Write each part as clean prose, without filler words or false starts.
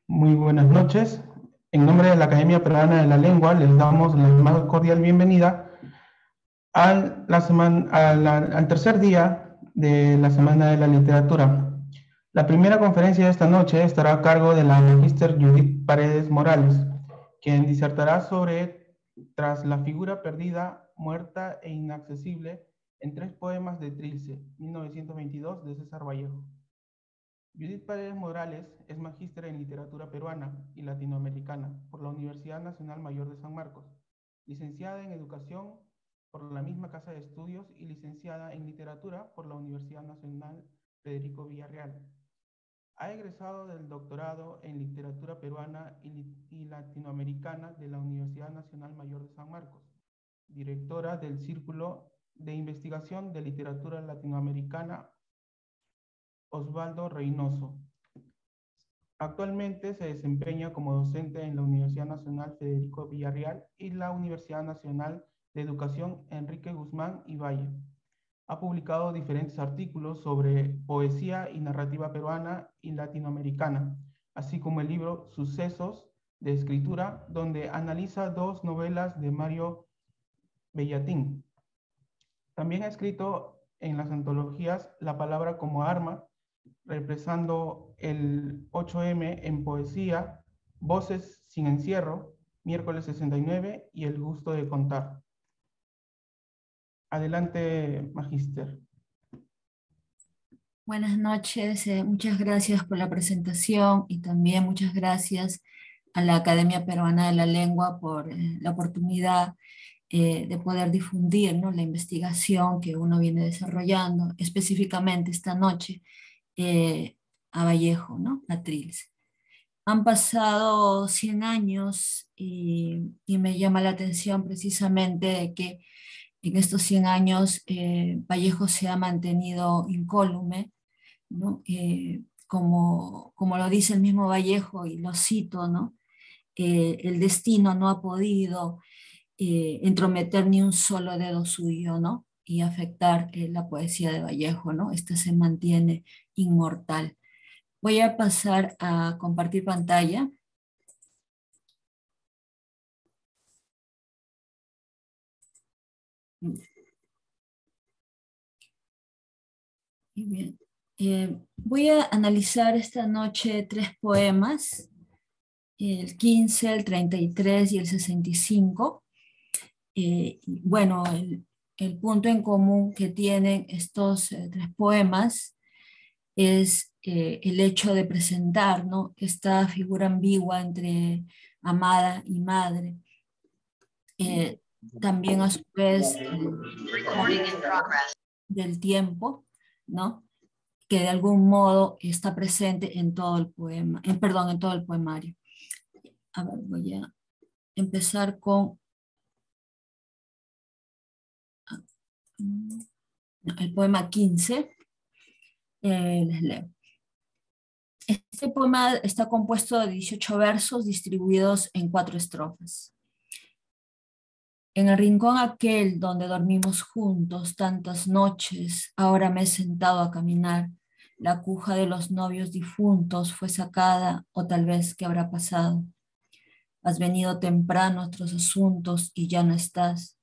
Muy buenas noches. En nombre de la Academia Peruana de la Lengua, les damos la más cordial bienvenida al tercer día de la Semana de la Literatura. La primera conferencia de esta noche estará a cargo de la magíster Judith Paredes Morales, quien disertará sobre Tras la figura perdida, muerta e inaccesible en 3 poemas de Trilce, 1922, de César Vallejo. Judith Paredes Morales es magíster en literatura peruana y latinoamericana por la Universidad Nacional Mayor de San Marcos, licenciada en educación por la misma casa de estudios y licenciada en literatura por la Universidad Nacional Federico Villarreal. Ha egresado del doctorado en literatura peruana y latinoamericana de la Universidad Nacional Mayor de San Marcos, directora del Círculo de Investigación de Literatura Latinoamericana Osvaldo Reynoso. Actualmente se desempeña como docente en la Universidad Nacional Federico Villarreal y la Universidad Nacional de Educación Enrique Guzmán y Valle. Ha publicado diferentes artículos sobre poesía y narrativa peruana y latinoamericana, así como el libro Sucesos de Escritura, donde analiza 2 novelas de Mario Bellatín. También ha escrito en las antologías La Palabra como Arma, represando el 8M en poesía, Voces sin encierro, miércoles 69 y El gusto de contar. Adelante, magíster. Buenas noches, muchas gracias por la presentación y también muchas gracias a la Academia Peruana de la Lengua por la oportunidad de poder difundir, ¿no?, la investigación que uno viene desarrollando, específicamente esta noche a Vallejo, ¿no?, a Trilce. Han pasado 100 años y me llama la atención precisamente de que en estos 100 años Vallejo se ha mantenido incólume, ¿no? Como lo dice el mismo Vallejo, y lo cito, ¿no? El destino no ha podido entrometer ni un solo dedo suyo, ¿no?, y afectar la poesía de Vallejo, ¿no? Esta se mantiene inmortal. Voy a pasar a compartir pantalla. Muy bien. Voy a analizar esta noche 3 poemas, el 15, el 33 y el 65. Bueno, el punto en común que tienen estos 3 poemas es el hecho de presentar, ¿no?, esta figura ambigua entre amada y madre. También a su vez del tiempo, ¿no?, que de algún modo está presente en todo el poema, perdón, en todo el poemario. A ver, voy a empezar con el poema 15. Les leo. Este poema está compuesto de 18 versos distribuidos en 4 estrofas. En el rincón aquel donde dormimos juntos tantas noches, ahora me he sentado a caminar. La cuja de los novios difuntos fue sacada, o tal vez ¿qué habrá pasado? Has venido temprano a otros asuntos y ya no estás.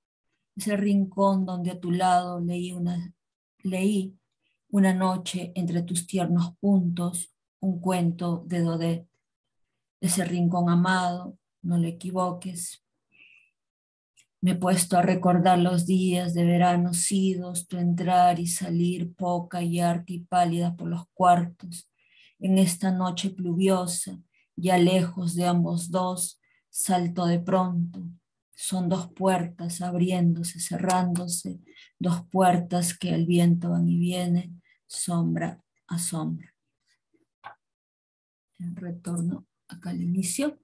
Ese rincón donde a tu lado leí una noche entre tus tiernos puntos un cuento de Daudet. Ese rincón amado, no le equivoques. Me he puesto a recordar los días de verano sidos, tu entrar y salir poca y harta y pálida por los cuartos. En esta noche pluviosa, ya lejos de ambos dos, salto de pronto. Son 2 puertas abriéndose, cerrándose, 2 puertas que el viento van y viene, sombra a sombra. Retorno acá al inicio.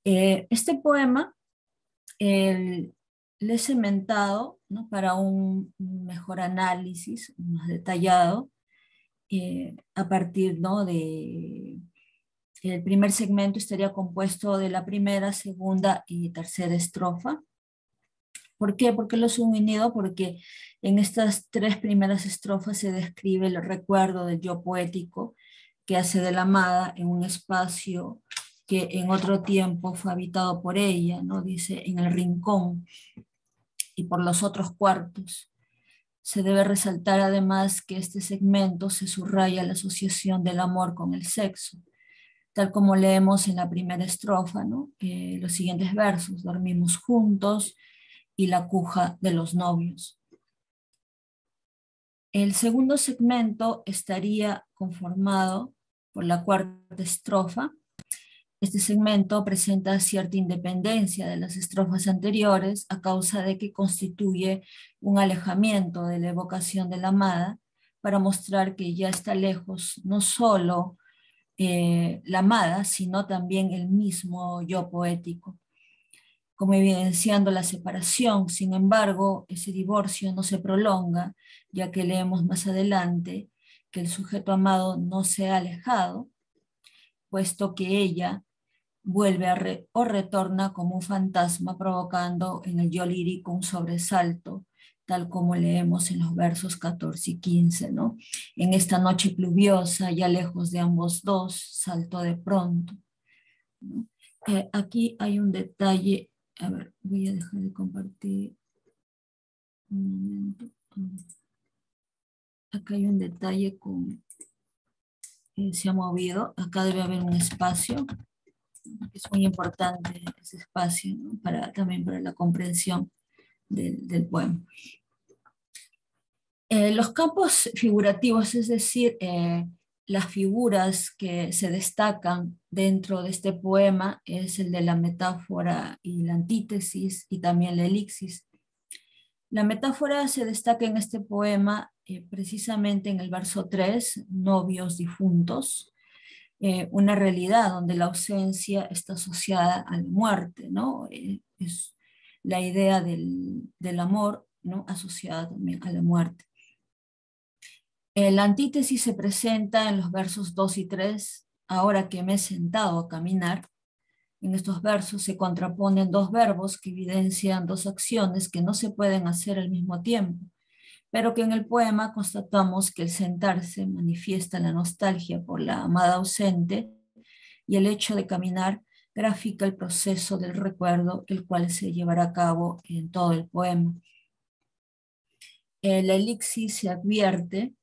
Este poema le he cementado, ¿no?, para un mejor análisis, más detallado, a partir, ¿no?, de el primer segmento estaría compuesto de la primera, segunda y tercera estrofa. ¿Por qué? ¿Por qué lo subunido? Porque en estas tres primeras estrofas se describe el recuerdo del yo poético que hace de la amada en un espacio que en otro tiempo fue habitado por ella, ¿no? Dice, en el rincón y por los otros cuartos. Se debe resaltar además que este segmento se subraya la asociación del amor con el sexo, tal como leemos en la primera estrofa, ¿no? Los siguientes versos: dormimos juntos y la cuja de los novios. El segundo segmento estaría conformado por la cuarta estrofa. Este segmento presenta cierta independencia de las estrofas anteriores a causa de que constituye un alejamiento de la evocación de la amada para mostrar que ya está lejos no solo la amada, sino también el mismo yo poético, como evidenciando la separación. Sin embargo, ese divorcio no se prolonga, ya que leemos más adelante que el sujeto amado no se ha alejado, puesto que ella vuelve o retorna como un fantasma, provocando en el yo lírico un sobresalto, tal como leemos en los versos 14 y 15, ¿no? En esta noche pluviosa, ya lejos de ambos dos, saltó de pronto, ¿no? Aquí hay un detalle, a ver, voy a dejar de compartir un momento. Acá hay un detalle con, se ha movido, acá debe haber un espacio. Es muy importante ese espacio, ¿no? También para la comprensión del poema. Los campos figurativos, es decir, las figuras que se destacan dentro de este poema, es el de la metáfora y la antítesis y también la elixis. La metáfora se destaca en este poema precisamente en el verso 3, novios difuntos, una realidad donde la ausencia está asociada a la muerte, ¿no? Es la idea del amor, ¿no? Asociada también a la muerte. La antítesis se presenta en los versos 2 y 3. Ahora que me he sentado a caminar, en estos versos se contraponen dos verbos que evidencian dos acciones que no se pueden hacer al mismo tiempo, pero que en el poema constatamos que el sentarse manifiesta la nostalgia por la amada ausente y el hecho de caminar grafica el proceso del recuerdo, el cual se llevará a cabo en todo el poema. La elixir se advierte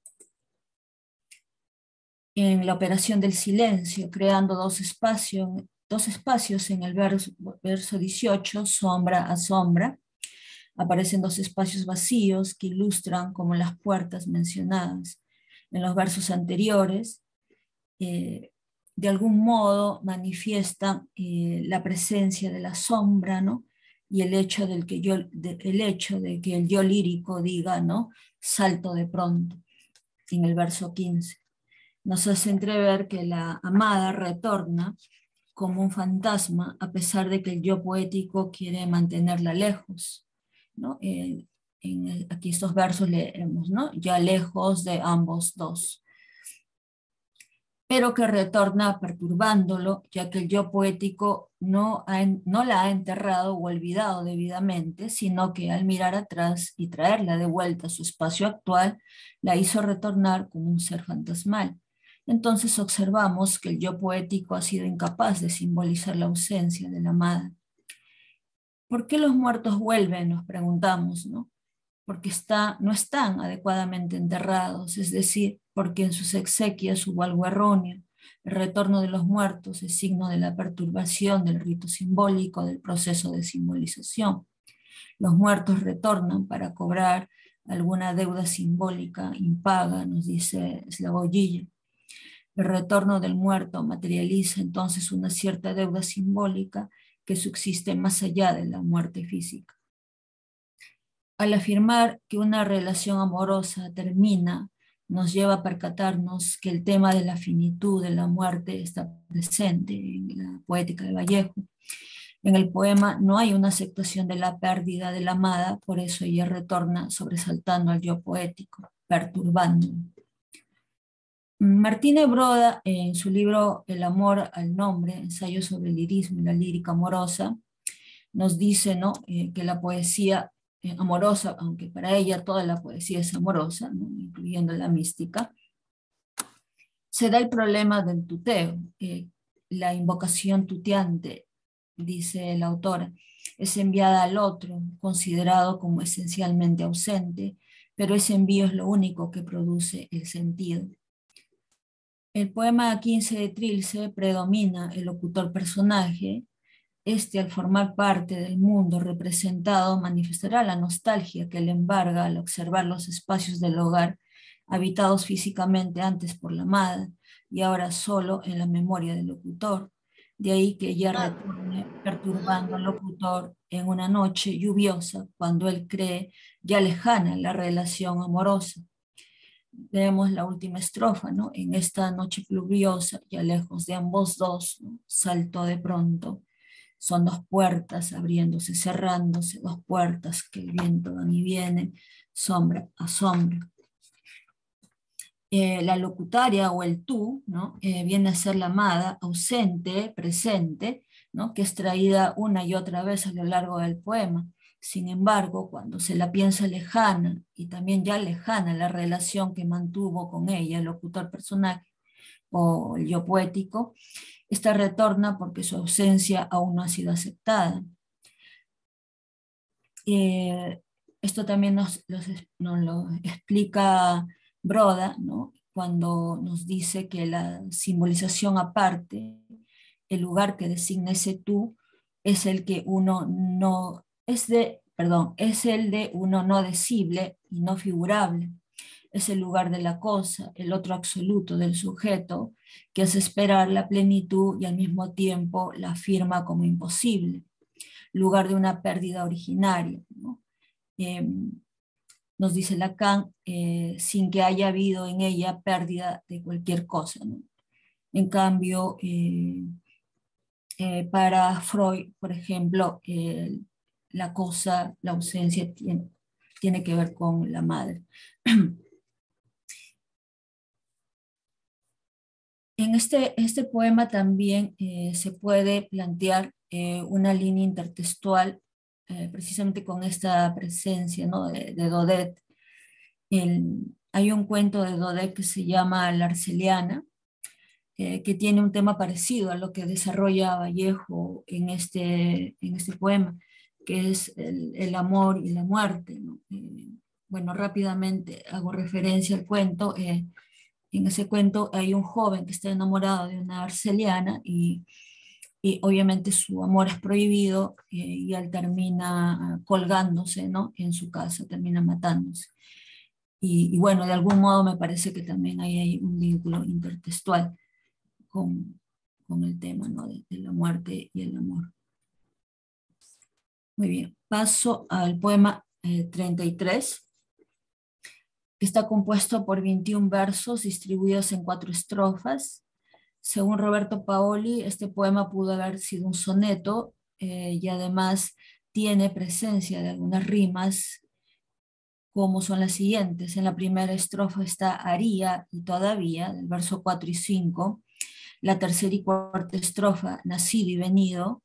en la operación del silencio, creando dos espacios en el verso 18, sombra a sombra. Aparecen dos espacios vacíos que ilustran como las puertas mencionadas en los versos anteriores. De algún modo manifiestan la presencia de la sombra, ¿no? Y el hecho, el hecho de que el yo lírico diga, ¿no? Salto de pronto, en el verso 15. Nos hace entrever que la amada retorna como un fantasma, a pesar de que el yo poético quiere mantenerla lejos, ¿no? Aquí estos versos leemos, ¿no? Ya lejos de ambos dos, pero que retorna perturbándolo, ya que el yo poético no la ha enterrado o olvidado debidamente, sino que al mirar atrás y traerla de vuelta a su espacio actual, la hizo retornar como un ser fantasmal. Entonces observamos que el yo poético ha sido incapaz de simbolizar la ausencia de la amada. ¿Por qué los muertos vuelven? Nos preguntamos, ¿no? Porque no están adecuadamente enterrados, es decir, porque en sus exequias hubo algo erróneo. El retorno de los muertos es signo de la perturbación del rito simbólico, del proceso de simbolización. Los muertos retornan para cobrar alguna deuda simbólica impaga, nos dice Slavoj Žižek. El retorno del muerto materializa entonces una cierta deuda simbólica que subsiste más allá de la muerte física. Al afirmar que una relación amorosa termina, nos lleva a percatarnos que el tema de la finitud de la muerte está presente en la poética de Vallejo. En el poema no hay una aceptación de la pérdida de la amada, por eso ella retorna sobresaltando al yo poético, perturbándolo. Martínez Broda, en su libro El amor al nombre, ensayo sobre el lirismo y la lírica amorosa, nos dice, ¿no? Que la poesía amorosa, aunque para ella toda la poesía es amorosa, ¿no? Incluyendo la mística, se da el problema del tuteo, la invocación tuteante, dice la autora, es enviada al otro, considerado como esencialmente ausente, pero ese envío es lo único que produce el sentido. El poema 15 de Trilce predomina el locutor personaje. Este, al formar parte del mundo representado, manifestará la nostalgia que le embarga al observar los espacios del hogar, habitados físicamente antes por la amada y ahora solo en la memoria del locutor. De ahí que ella retorne perturbando al locutor en una noche lluviosa, cuando él cree ya lejana la relación amorosa. Vemos la última estrofa, ¿no? En esta noche pluviosa, ya lejos de ambos dos, ¿no? Saltó de pronto. Son dos puertas abriéndose, cerrándose, dos puertas que el viento van y viene, sombra a sombra. La locutaria o el tú, ¿no? Viene a ser la amada, ausente, presente, ¿no? Que es traída una y otra vez a lo largo del poema. Sin embargo, cuando se la piensa lejana y también ya lejana la relación que mantuvo con ella el locutor personaje o el yo poético, esta retorna porque su ausencia aún no ha sido aceptada. Esto también nos lo explica Broda, ¿no? Cuando nos dice que la simbolización aparte, el lugar que designa ese tú, es el que uno no, es el de uno no decible y no figurable. Es el lugar de la cosa, el otro absoluto del sujeto, que hace esperar la plenitud y al mismo tiempo la afirma como imposible, lugar de una pérdida originaria, ¿no? Nos dice Lacan, sin que haya habido en ella pérdida de cualquier cosa, ¿no? En cambio, para Freud, por ejemplo, la cosa, la ausencia tiene que ver con la madre. En este poema también se puede plantear una línea intertextual, precisamente con esta presencia, ¿no? de Daudet. Hay un cuento de Daudet que se llama La Arceliana, que tiene un tema parecido a lo que desarrolla Vallejo en este poema, que es el amor y la muerte, ¿no? Bueno, rápidamente hago referencia al cuento. En ese cuento hay un joven que está enamorado de una arceliana y obviamente su amor es prohibido y él termina colgándose, ¿no? En su casa, termina matándose. Y bueno, de algún modo me parece que también hay un vínculo intertextual con el tema, ¿no? de la muerte y el amor. Muy bien, paso al poema 33, que está compuesto por 21 versos distribuidos en 4 estrofas. Según Roberto Paoli, este poema pudo haber sido un soneto y además tiene presencia de algunas rimas, como son las siguientes. En la primera estrofa está haría y todavía, del verso 4 y 5. La tercera y cuarta estrofa, nacido y venido,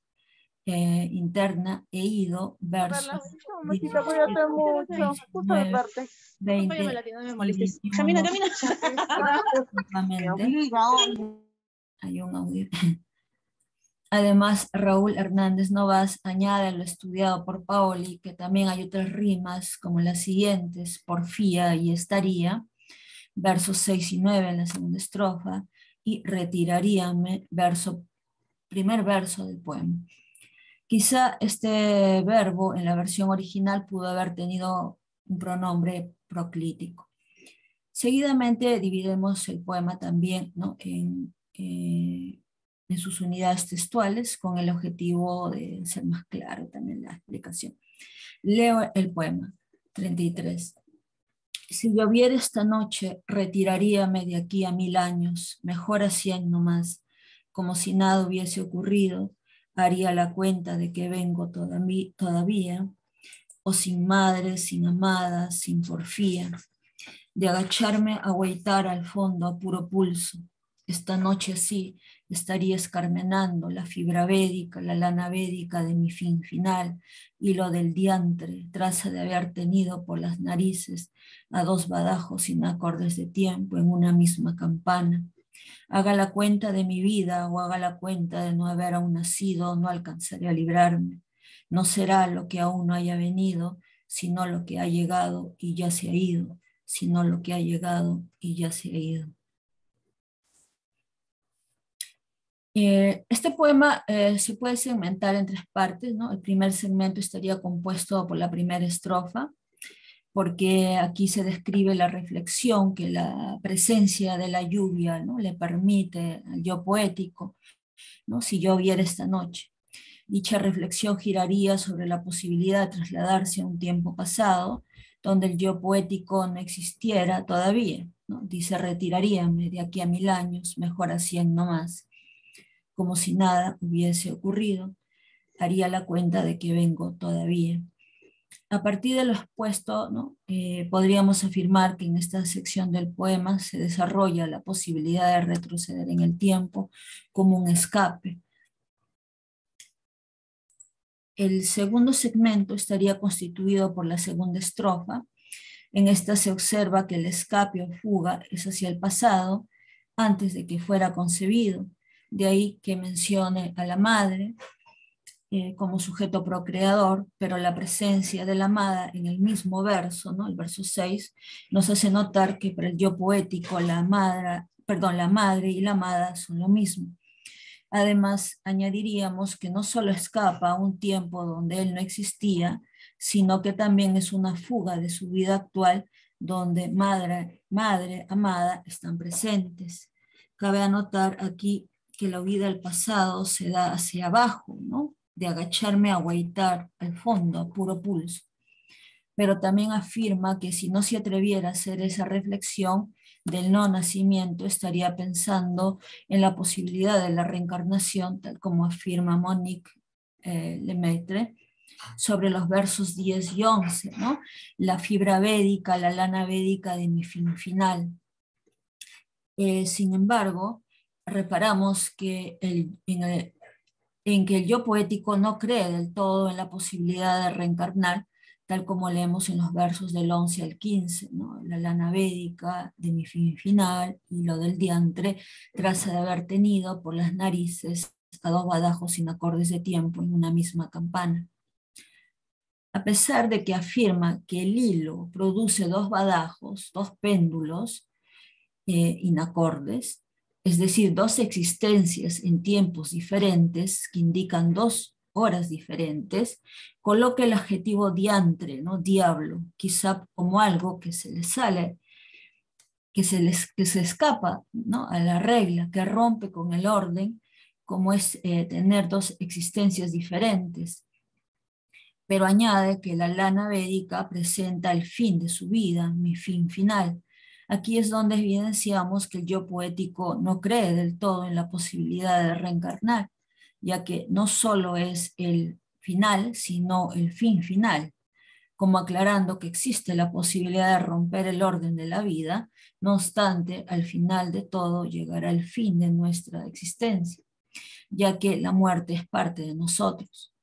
interna e ido, verso 20, Camina, camina. Hay un audio. Además, Raúl Hernández Novas añade a lo estudiado por Paoli que también hay otras rimas como las siguientes: porfía y estaría, versos 6 y 9 en la segunda estrofa, y retiraríame, primer verso del poema. Quizá este verbo en la versión original pudo haber tenido un pronombre proclítico. Seguidamente dividimos el poema también, ¿no? en sus unidades textuales con el objetivo de ser más claro también la explicación. Leo el poema 33. Si lloviera esta noche, retiraríame de aquí a 1000 años, mejor a 100 nomás, como si nada hubiese ocurrido, haría la cuenta de que vengo todavía, o sin madre, sin amada, sin porfía, de agacharme a hueitar al fondo a puro pulso, Esta noche sí estaría escarmenando la fibra védica, la lana védica de mi fin final, hilo del diantre, traza de haber tenido por las narices a dos badajos sin acordes de tiempo en una misma campana. Haga la cuenta de mi vida o haga la cuenta de no haber aún nacido, no alcanzaré a librarme. No será lo que aún no haya venido, sino lo que ha llegado y ya se ha ido, sino lo que ha llegado y ya se ha ido. Este poema se puede segmentar en tres partes, ¿no? El primer segmento estaría compuesto por la primera estrofa, porque aquí se describe la reflexión que la presencia de la lluvia, ¿no?, le permite al yo poético, ¿no? Si lloviera esta noche. Dicha reflexión giraría sobre la posibilidad de trasladarse a un tiempo pasado, donde el yo poético no existiera todavía, ¿no? Dice, retiraríame de aquí a 1000 años, mejor a 100 no más, como si nada hubiese ocurrido, haría la cuenta de que vengo todavía. A partir de lo expuesto, ¿no?, podríamos afirmar que en esta sección del poema se desarrolla la posibilidad de retroceder en el tiempo como un escape. El segundo segmento estaría constituido por la segunda estrofa. En esta se observa que el escape o fuga es hacia el pasado antes de que fuera concebido. De ahí que mencione a la madre como sujeto procreador, pero la presencia de la amada en el mismo verso, ¿no?, el verso 6, nos hace notar que para el yo poético la madre y la amada son lo mismo. Además, añadiríamos que no solo escapa a un tiempo donde él no existía, sino que también es una fuga de su vida actual donde madre, amada están presentes. Cabe anotar aquí que la huida al pasado se da hacia abajo, ¿no?, de agacharme a guaitar al fondo, a puro pulso. Pero también afirma que si no se atreviera a hacer esa reflexión del no nacimiento, estaría pensando en la posibilidad de la reencarnación, tal como afirma Monique Lemaitre, sobre los versos 10 y 11, ¿no? La fibra védica, la lana védica de mi fin final. Sin embargo, reparamos que en que el yo poético no cree del todo en la posibilidad de reencarnar, tal como leemos en los versos del 11 al 15, ¿no? La lana védica de mi fin final y lo del diantre, traza de haber tenido por las narices a dos badajos sin acordes de tiempo en una misma campana. A pesar de que afirma que el hilo produce dos badajos, dos péndulos inacordes, es decir, dos existencias en tiempos diferentes que indican 2 horas diferentes, coloca el adjetivo diantre, ¿no?, diablo, quizá como algo que se le sale, que se escapa, ¿no?, a la regla, que rompe con el orden, como es tener 2 existencias diferentes. Pero añade que la lana védica presenta el fin de su vida, mi fin final. Aquí es donde evidenciamos que el yo poético no cree del todo en la posibilidad de reencarnar, ya que no solo es el final, sino el fin final, como aclarando que existe la posibilidad de romper el orden de la vida, no obstante, al final de todo llegará el fin de nuestra existencia, ya que la muerte es parte de nosotros.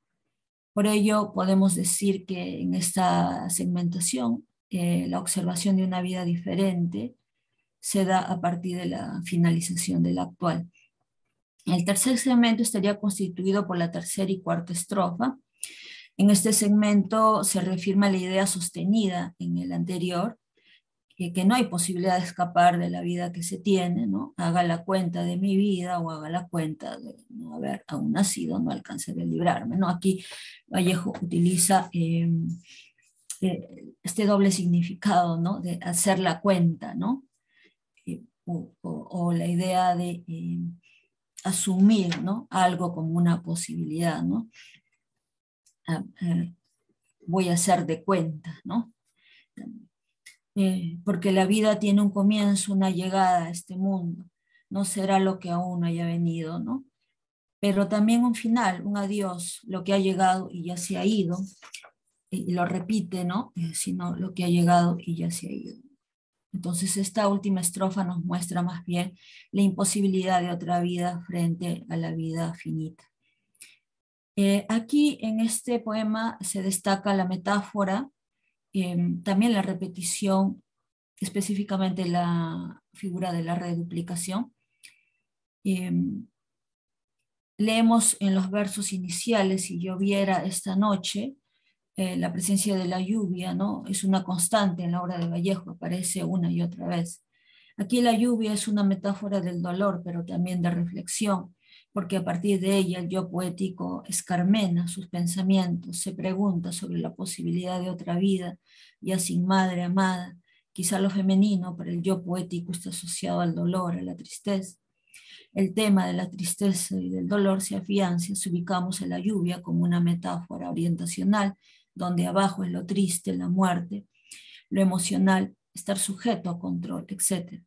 Por ello, podemos decir que en esta segmentación, la observación de una vida diferente se da a partir de la finalización de la actual. El tercer segmento estaría constituido por la tercera y cuarta estrofa. En este segmento se reafirma la idea sostenida en el anterior, que no hay posibilidad de escapar de la vida que se tiene, ¿no? Haga la cuenta de mi vida o haga la cuenta de no haber aún nacido, no alcanzaré a librarme, ¿no? Aquí Vallejo utiliza este doble significado, ¿no?, de hacer la cuenta, ¿no? O la idea de asumir, ¿no?, algo como una posibilidad, ¿no? Voy a hacer de cuenta, ¿no? Porque la vida tiene un comienzo, una llegada a este mundo, no será lo que aún no haya venido, ¿no? Pero también un final, un adiós, lo que ha llegado y ya se ha ido, y lo repite, ¿no? Sino lo que ha llegado y ya se ha ido. Entonces esta última estrofa nos muestra más bien la imposibilidad de otra vida frente a la vida finita. Aquí en este poema se destaca la metáfora, también la repetición, específicamente la figura de la reduplicación. Leemos en los versos iniciales: si lloviera esta noche, la presencia de la lluvia, ¿no?, es una constante en la obra de Vallejo, aparece una y otra vez. Aquí la lluvia es una metáfora del dolor, pero también de reflexión, porque a partir de ella el yo poético escarmena sus pensamientos, se pregunta sobre la posibilidad de otra vida, ya sin madre amada. Quizá lo femenino para el yo poético está asociado al dolor, a la tristeza. El tema de la tristeza y del dolor se afianza si ubicamos a la lluvia como una metáfora orientacional, donde abajo es lo triste, la muerte, lo emocional, estar sujeto a control, etc.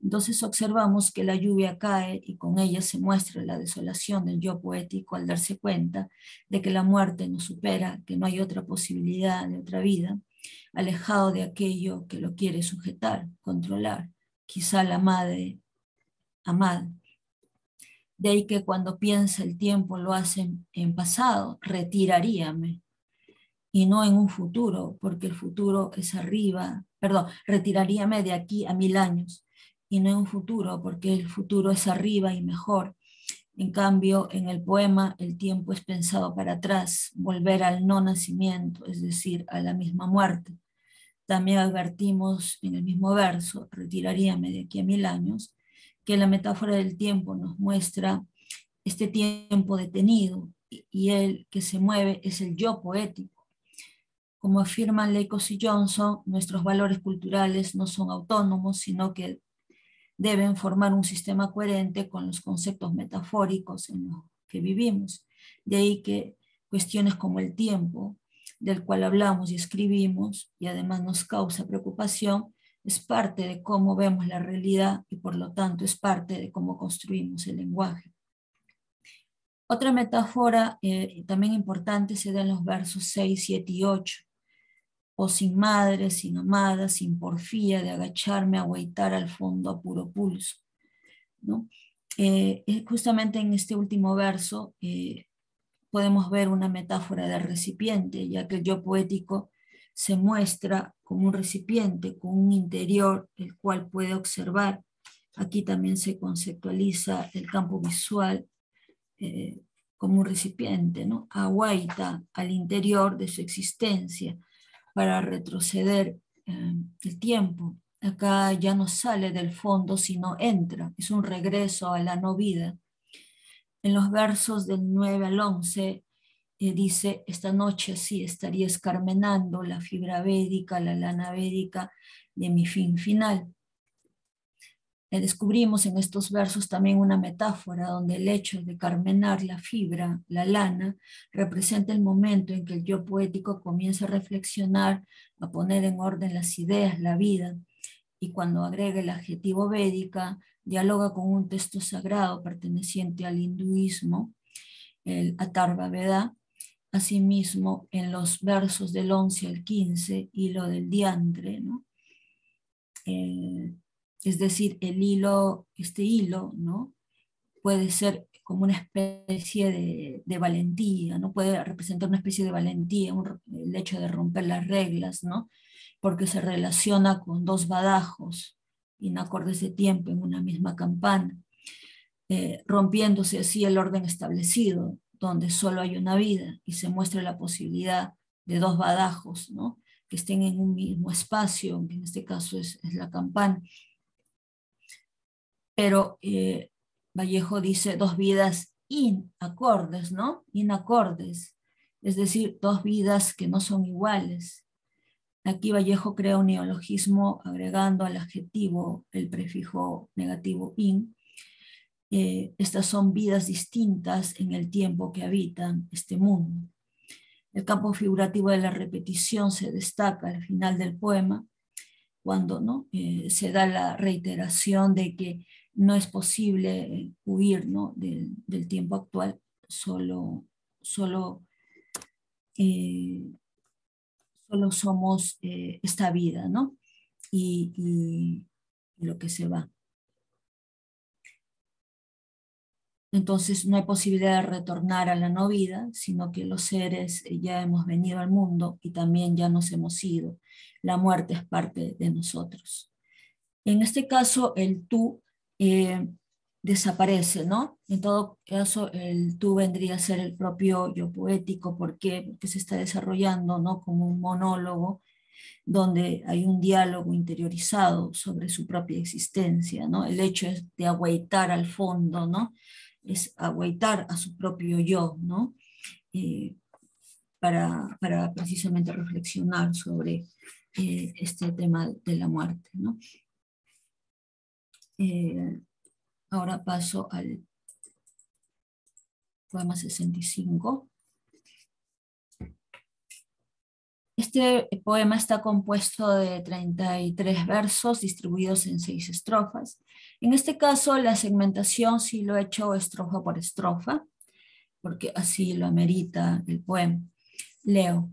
Entonces observamos que la lluvia cae y con ella se muestra la desolación del yo poético al darse cuenta de que la muerte nos supera, que no hay otra posibilidad de otra vida, alejado de aquello que lo quiere sujetar, controlar, quizá la madre amada. De ahí que cuando piensa el tiempo lo hace en pasado, retiraríame, y no en un futuro, porque el futuro es arriba, perdón, retiraríame de aquí a 1000 años, y no en un futuro, porque el futuro es arriba y mejor. En cambio, en el poema el tiempo es pensado para atrás, volver al no nacimiento, es decir, a la misma muerte. También advertimos en el mismo verso, retiraríame de aquí a 1000 años, que la metáfora del tiempo nos muestra este tiempo detenido, y el que se mueve es el yo poético. Como afirman Leykos y Johnson, nuestros valores culturales no son autónomos, sino que deben formar un sistema coherente con los conceptos metafóricos en los que vivimos. De ahí que cuestiones como el tiempo, del cual hablamos y escribimos, y además nos causa preocupación, es parte de cómo vemos la realidad y por lo tanto es parte de cómo construimos el lenguaje. Otra metáfora también importante se da en los versos 6, 7 y 8. O sin madre, sin amada, sin porfía, de agacharme a agüitar al fondo a puro pulso, ¿no? Justamente en este último verso podemos ver una metáfora del recipiente, ya que el yo poético se muestra como un recipiente, con un interior el cual puede observar. Aquí también se conceptualiza el campo visual como un recipiente, ¿no? Agüita al interior de su existencia para retroceder el tiempo. Acá ya no sale del fondo, sino entra, es un regreso a la no vida. En los versos del 9 al 11 dice: esta noche sí estaría escarmenando la fibra védica, la lana védica de mi fin final. Descubrimos en estos versos también una metáfora donde el hecho de carmenar la fibra, la lana, representa el momento en que el yo poético comienza a reflexionar, a poner en orden las ideas, la vida, y cuando agrega el adjetivo védica, dialoga con un texto sagrado perteneciente al hinduismo, el Atharva Veda. Asimismo, en los versos del 11 al 15, hilo del diantre, ¿no? Es decir, este hilo, ¿no?, puede ser como una especie de valentía, ¿no? Puede representar una especie de valentía, el hecho de romper las reglas, ¿no? Porque se relaciona con dos badajos inacordes de tiempo en una misma campana, rompiéndose así el orden establecido, donde solo hay una vida, y se muestra la posibilidad de dos badajos, ¿no?, que estén en un mismo espacio, que en este caso es la campana. Pero Vallejo dice dos vidas inacordes, ¿no? Inacordes, es decir, dos vidas que no son iguales. Aquí Vallejo crea un neologismo agregando al adjetivo el prefijo negativo in. Estas son vidas distintas en el tiempo que habitan este mundo. El campo figurativo de la repetición se destaca al final del poema, cuando, ¿no?, se da la reiteración de que no es posible huir, ¿no?, del tiempo actual, solo somos esta vida, ¿no? y lo que se va. Entonces no hay posibilidad de retornar a la no vida, sino que los seres ya hemos venido al mundo y también ya nos hemos ido. La muerte es parte de nosotros. En este caso, el tú desaparece, ¿no? En todo caso, el tú vendría a ser el propio yo poético. ¿Por qué? Porque se está desarrollando, ¿no? Como un monólogo donde hay un diálogo interiorizado sobre su propia existencia, ¿no? El hecho es de agüitar al fondo, ¿no? Es agüitar a su propio yo, ¿no? Eh, para precisamente reflexionar sobre este tema de la muerte, ¿no? Ahora paso al poema 65. Este poema está compuesto de 33 versos distribuidos en 6 estrofas. En este caso, la segmentación sí lo he hecho estrofa por estrofa, porque así lo amerita el poema. Leo.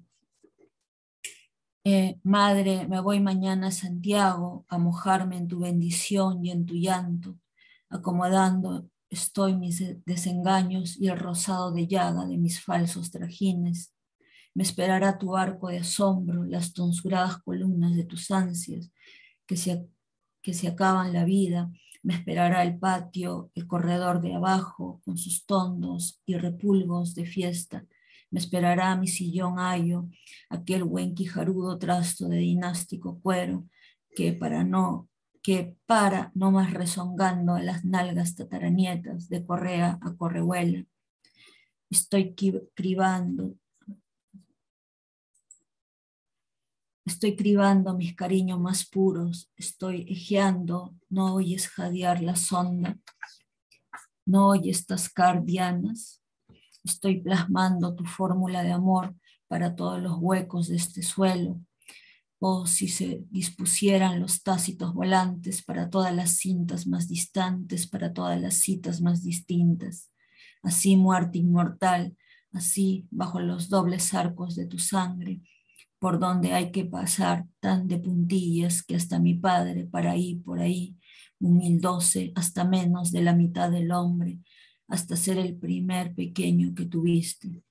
Madre, me voy mañana a Santiago a mojarme en tu bendición y en tu llanto, acomodando estoy mis desengaños y el rosado de llaga de mis falsos trajines. Me esperará tu arco de asombro, las tonsuradas columnas de tus ansias, que se acaban la vida. Me esperará el patio, el corredor de abajo, con sus tondos y repulgos de fiesta. Me esperará mi sillón ayo, aquel buen quijarudo trasto de dinástico cuero, que para no más rezongando a las nalgas tataranietas de correa a correhuela. Estoy cribando mis cariños más puros, estoy ejeando, no oyes jadear la sonda, no oyes tascar dianas, estoy plasmando tu fórmula de amor para todos los huecos de este suelo, o si se dispusieran los tácitos volantes para todas las cintas más distantes, para todas las citas más distintas. Así muerte inmortal, así bajo los dobles arcos de tu sangre, por donde hay que pasar tan de puntillas que hasta mi padre, para ahí, por ahí, 1012, hasta menos de la mitad del hombre, hasta ser el primer pequeño que tuviste.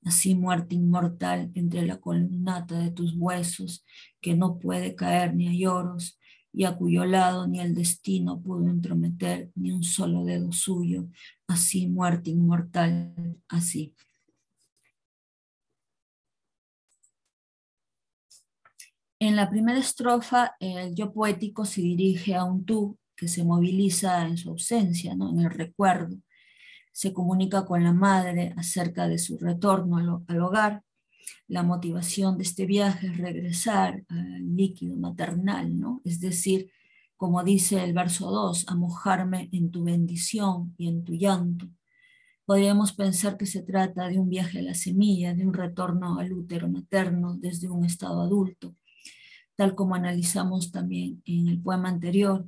Así muerte inmortal entre la columnata de tus huesos, que no puede caer ni a lloros, y a cuyo lado ni el destino pudo entrometer ni un solo dedo suyo. Así muerte inmortal, así. En la primera estrofa, el yo poético se dirige a un tú que se moviliza en su ausencia, ¿no? En el recuerdo. Se comunica con la madre acerca de su retorno al hogar. La motivación de este viaje es regresar al líquido maternal, ¿no? Es decir, como dice el verso 2, a mojarme en tu bendición y en tu llanto. Podríamos pensar que se trata de un viaje a la semilla, de un retorno al útero materno desde un estado adulto, tal como analizamos también en el poema anterior.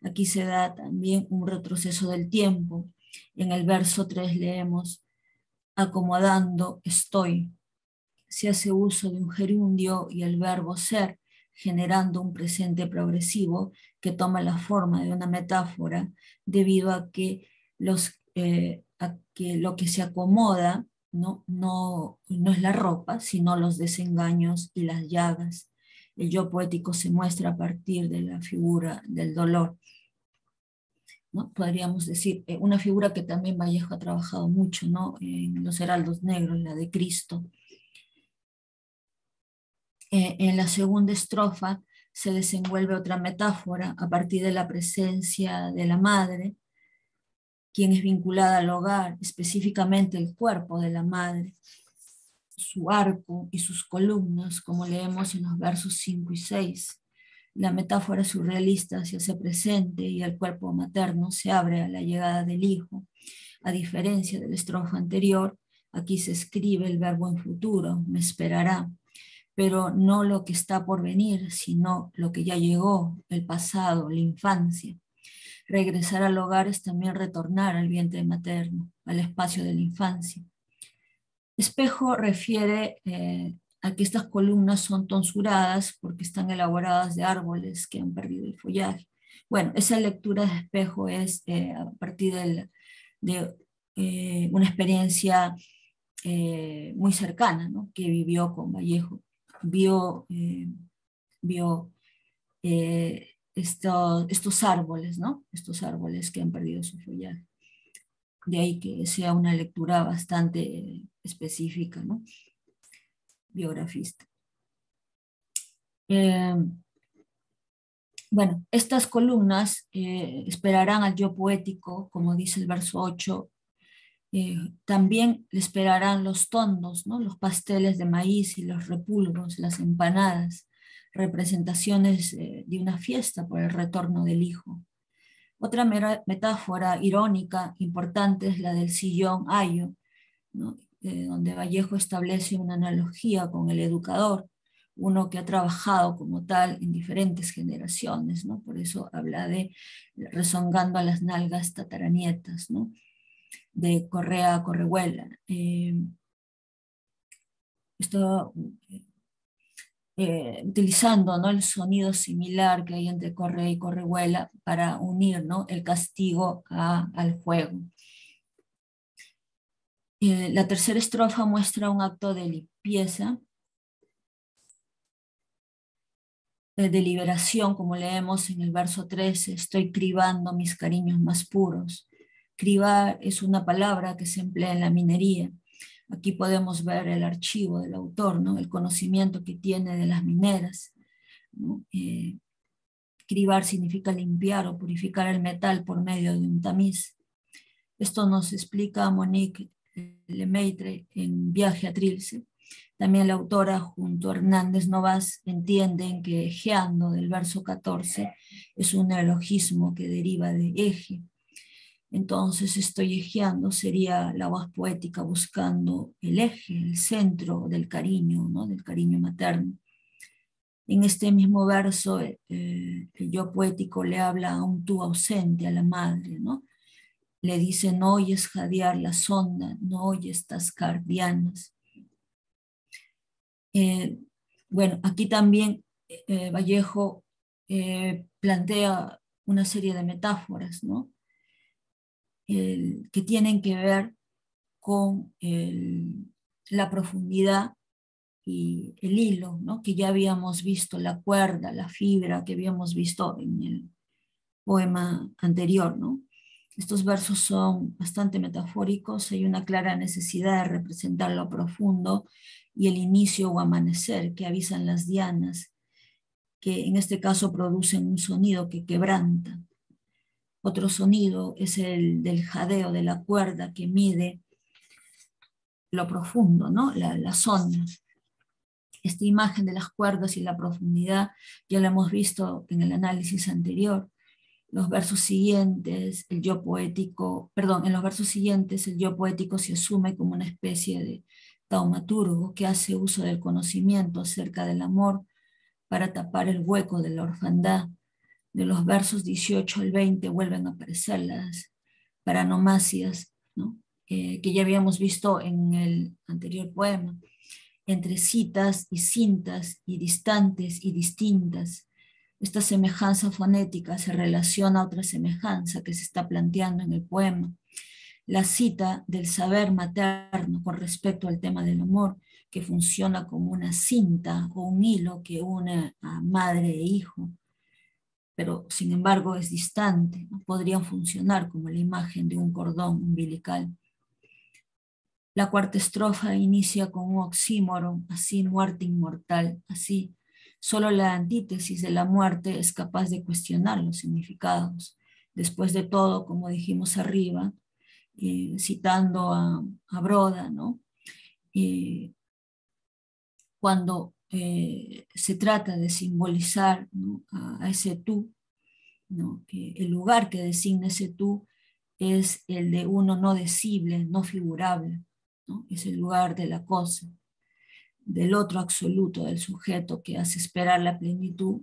Aquí se da también un retroceso del tiempo. En el verso 3 leemos, acomodando estoy. Se hace uso de un gerundio y el verbo ser, generando un presente progresivo que toma la forma de una metáfora debido a que, lo que se acomoda no es la ropa, sino los desengaños y las llagas. El yo poético se muestra a partir de la figura del dolor, ¿no? Podríamos decir, una figura que también Vallejo ha trabajado mucho, ¿no? En los heraldos negros, la de Cristo. En la segunda estrofa se desenvuelve otra metáfora a partir de la presencia de la madre, quien es vinculada al hogar, específicamente el cuerpo de la madre, su arco y sus columnas, como leemos en los versos 5 y 6. La metáfora surrealista se hace presente y el cuerpo materno se abre a la llegada del hijo. A diferencia de la estrofa anterior, aquí se escribe el verbo en futuro, me esperará, pero no lo que está por venir, sino lo que ya llegó, el pasado, la infancia. Regresar al hogar es también retornar al vientre materno, al espacio de la infancia. Espejo refiere Aquí estas columnas son tonsuradas porque están elaboradas de árboles que han perdido el follaje. Bueno, esa lectura de espejo es a partir de una experiencia muy cercana, ¿no?, que vivió con Vallejo. Vio estos árboles, ¿no?, estos árboles que han perdido su follaje. De ahí que sea una lectura bastante específica, ¿no?, biografista. Bueno, estas columnas esperarán al yo poético, como dice el verso 8. También le esperarán los tondos, ¿no?, los pasteles de maíz y los repulgos, las empanadas, representaciones de una fiesta por el retorno del hijo. Otra metáfora irónica importante es la del sillón ayo, ¿no?, donde Vallejo establece una analogía con el educador, uno que ha trabajado como tal en diferentes generaciones, ¿no? Por eso habla de rezongando a las nalgas tataranietas, ¿no?, de Correa a Correhuela. Esto utilizando, ¿no?, el sonido similar que hay entre Correa y Correhuela para unir, ¿no?, el castigo al juego. La tercera estrofa muestra un acto de limpieza, de liberación, como leemos en el verso 13, estoy cribando mis cariños más puros. Cribar es una palabra que se emplea en la minería. Aquí podemos ver el archivo del autor, ¿no?, el conocimiento que tiene de las mineras, ¿no? Cribar significa limpiar o purificar el metal por medio de un tamiz. Esto nos explica Monique Lemaitre en Viaje a Trilce. También la autora junto a Hernández Novas entienden que ejeando del verso 14 es un neologismo que deriva de eje. Entonces estoy ejeando sería la voz poética buscando el eje, el centro del cariño, ¿no?, del cariño materno. En este mismo verso el yo poético le habla a un tú ausente, a la madre, ¿no? Le dice, no oyes jadear la sonda, no oyes tascar dianas. Bueno, aquí también Vallejo plantea una serie de metáforas, ¿no?, que tienen que ver con la profundidad y el hilo, ¿no?, que ya habíamos visto, la cuerda, la fibra que habíamos visto en el poema anterior, ¿no? Estos versos son bastante metafóricos, hay una clara necesidad de representar lo profundo y el inicio o amanecer que avisan las dianas, que en este caso producen un sonido que quebranta. Otro sonido es el del jadeo de la cuerda que mide lo profundo, ¿no?, las ondas. Esta imagen de las cuerdas y la profundidad ya la hemos visto en el análisis anterior. En los versos siguientes el yo poético se asume como una especie de taumaturgo que hace uso del conocimiento acerca del amor para tapar el hueco de la orfandad. De los versos 18 al 20 vuelven a aparecer las paranomasias, ¿no?, que ya habíamos visto en el anterior poema, entre citas y cintas y distantes y distintas. Esta semejanza fonética se relaciona a otra semejanza que se está planteando en el poema, la cita del saber materno con respecto al tema del amor, que funciona como una cinta o un hilo que une a madre e hijo, pero sin embargo es distante, ¿no? Podrían funcionar como la imagen de un cordón umbilical. La cuarta estrofa inicia con un oxímoron, así muerte inmortal, así. Solo la antítesis de la muerte es capaz de cuestionar los significados. Después de todo, como dijimos arriba, citando a Broda, ¿no?, cuando se trata de simbolizar, ¿no?, a ese tú, ¿no?, que el lugar que designa ese tú es el de uno no decible, no figurable, ¿no?, es el lugar de la cosa, del otro absoluto, del sujeto que hace esperar la plenitud,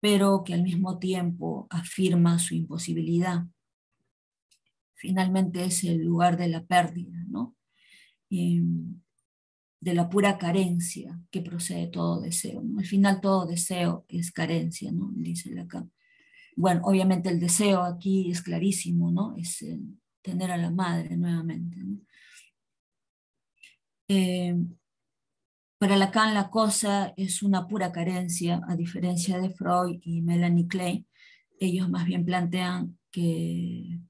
pero que al mismo tiempo afirma su imposibilidad. Finalmente es el lugar de la pérdida, ¿no? de la pura carencia que procede todo deseo, ¿no? Al final todo deseo es carencia, ¿no? Dice Lacan. Bueno, obviamente el deseo aquí es clarísimo, ¿no? Es tener a la madre nuevamente, ¿no? Para Lacan la cosa es una pura carencia, a diferencia de Freud y Melanie Klein. Ellos más bien plantean que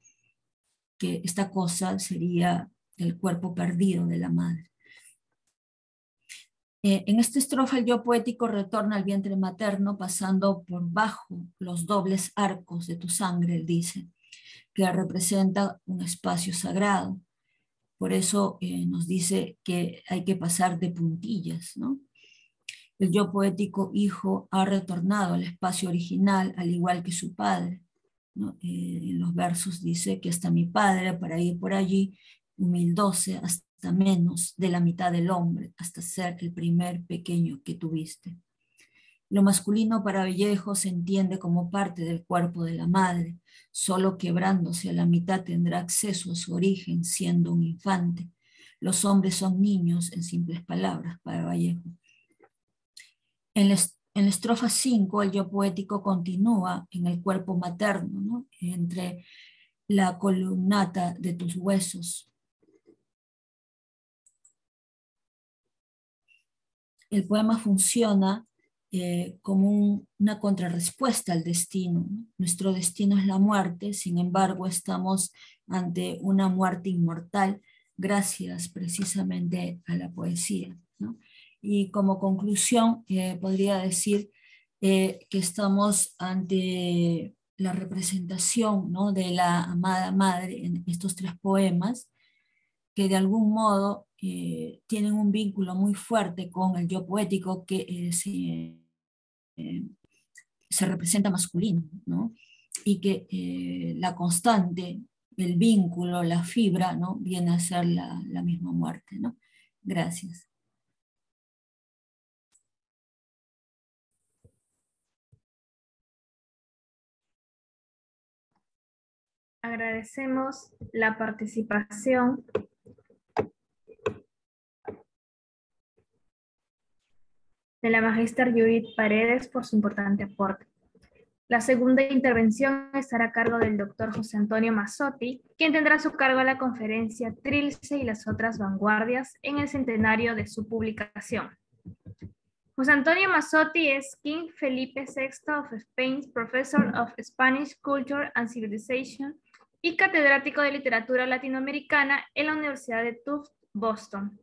esta cosa sería el cuerpo perdido de la madre. En esta estrofa el yo poético retorna al vientre materno pasando por bajo los dobles arcos de tu sangre, él dice, que representa un espacio sagrado. Por eso nos dice que hay que pasar de puntillas, ¿no? El yo poético hijo ha retornado al espacio original, al igual que su padre, ¿no? En los versos dice que hasta mi padre, para ir por allí, humildóse hasta menos de la mitad del hombre, hasta ser el primer pequeño que tuviste. Lo masculino para Vallejo se entiende como parte del cuerpo de la madre, solo quebrándose a la mitad tendrá acceso a su origen siendo un infante. Los hombres son niños, en simples palabras, para Vallejo. En la estrofa 5, el yo poético continúa en el cuerpo materno, ¿no? Entre la columnata de tus huesos. El poema funciona como una contrarrespuesta al destino, ¿no? Nuestro destino es la muerte, sin embargo estamos ante una muerte inmortal gracias precisamente a la poesía, ¿no? Y como conclusión podría decir que estamos ante la representación, ¿no?, de la amada madre en estos tres poemas, que de algún modo tienen un vínculo muy fuerte con el yo poético que se representa masculino, ¿no? Y que la constante, el vínculo, la fibra, ¿no?, viene a ser la misma muerte, ¿no? Gracias. Agradecemos la participación de la magíster Judith Paredes por su importante aporte. La segunda intervención estará a cargo del doctor José Antonio Mazzotti, quien tendrá a su cargo la conferencia Trilce y las otras vanguardias en el centenario de su publicación. José Antonio Mazzotti es King Felipe VI of Spain's Professor of Spanish Culture and Civilization y catedrático de literatura latinoamericana en la Universidad de Tufts, Boston.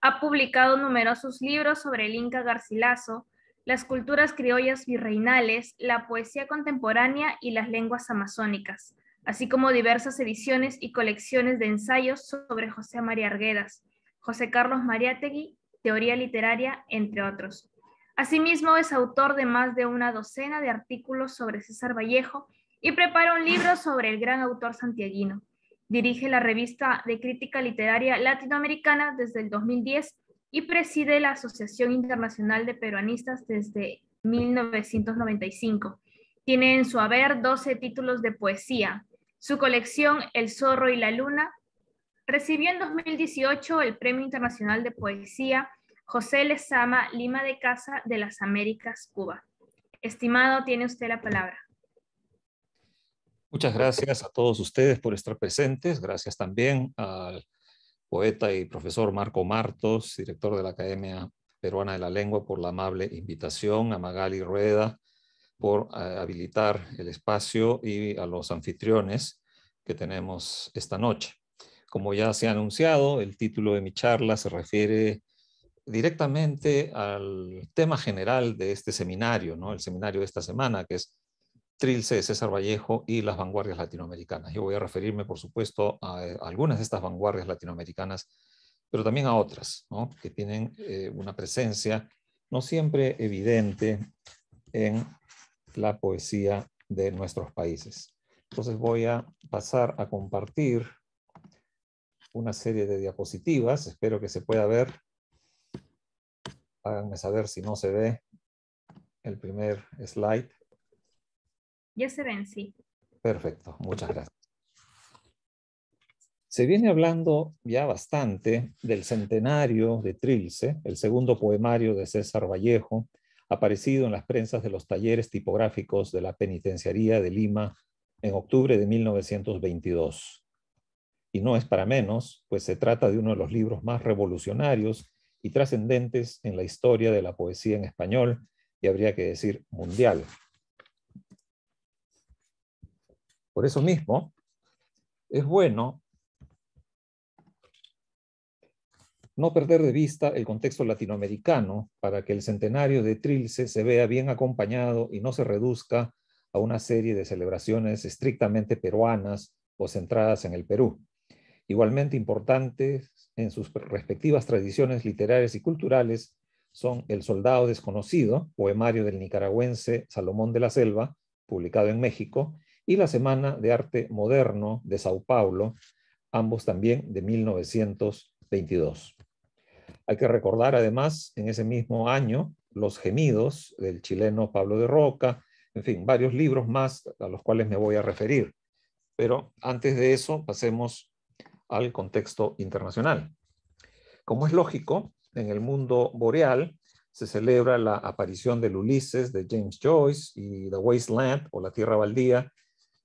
Ha publicado numerosos libros sobre el Inca Garcilaso, las culturas criollas virreinales, la poesía contemporánea y las lenguas amazónicas, así como diversas ediciones y colecciones de ensayos sobre José María Arguedas, José Carlos Mariátegui, teoría literaria, entre otros. Asimismo, es autor de más de una docena de artículos sobre César Vallejo y prepara un libro sobre el gran autor santiaguino. Dirige la revista de crítica literaria latinoamericana desde el 2010 y preside la Asociación Internacional de Peruanistas desde 1995. Tiene en su haber 12 títulos de poesía. Su colección El Zorro y la Luna recibió en 2018 el Premio Internacional de Poesía José Lezama Lima de Casa de las Américas, Cuba. Estimado, tiene usted la palabra. Muchas gracias a todos ustedes por estar presentes. Gracias también al poeta y profesor Marco Martos, director de la Academia Peruana de la Lengua, por la amable invitación, a Magali Rueda por habilitar el espacio y a los anfitriones que tenemos esta noche. Como ya se ha anunciado, el título de mi charla se refiere directamente al tema general de este seminario, ¿no? El seminario de esta semana, que es Trilce de César Vallejo y las vanguardias latinoamericanas. Yo voy a referirme, por supuesto, a algunas de estas vanguardias latinoamericanas, pero también a otras, ¿no?, que tienen una presencia no siempre evidente en la poesía de nuestros países. Entonces voy a pasar a compartir una serie de diapositivas. Espero que se pueda ver. Háganme saber si no se ve el primer slide. Ya se ven, sí. Perfecto, muchas gracias. Se viene hablando ya bastante del centenario de Trilce, el segundo poemario de César Vallejo, aparecido en las prensas de los talleres tipográficos de la Penitenciaría de Lima en octubre de 1922. Y no es para menos, pues se trata de uno de los libros más revolucionarios y trascendentes en la historia de la poesía en español, y habría que decir mundial. Por eso mismo, es bueno no perder de vista el contexto latinoamericano para que el centenario de Trilce se vea bien acompañado y no se reduzca a una serie de celebraciones estrictamente peruanas o centradas en el Perú. Igualmente importantes en sus respectivas tradiciones literarias y culturales son El Soldado Desconocido, poemario del nicaragüense Salomón de la Selva, publicado en México, y La Semana de Arte Moderno de Sao Paulo, ambos también de 1922. Hay que recordar además en ese mismo año Los Gemidos del chileno Pablo de Roca, en fin, varios libros más a los cuales me voy a referir. Pero antes de eso pasemos al contexto internacional. Como es lógico, en el mundo boreal se celebra la aparición del Ulises de James Joyce y The Wasteland o La Tierra Baldía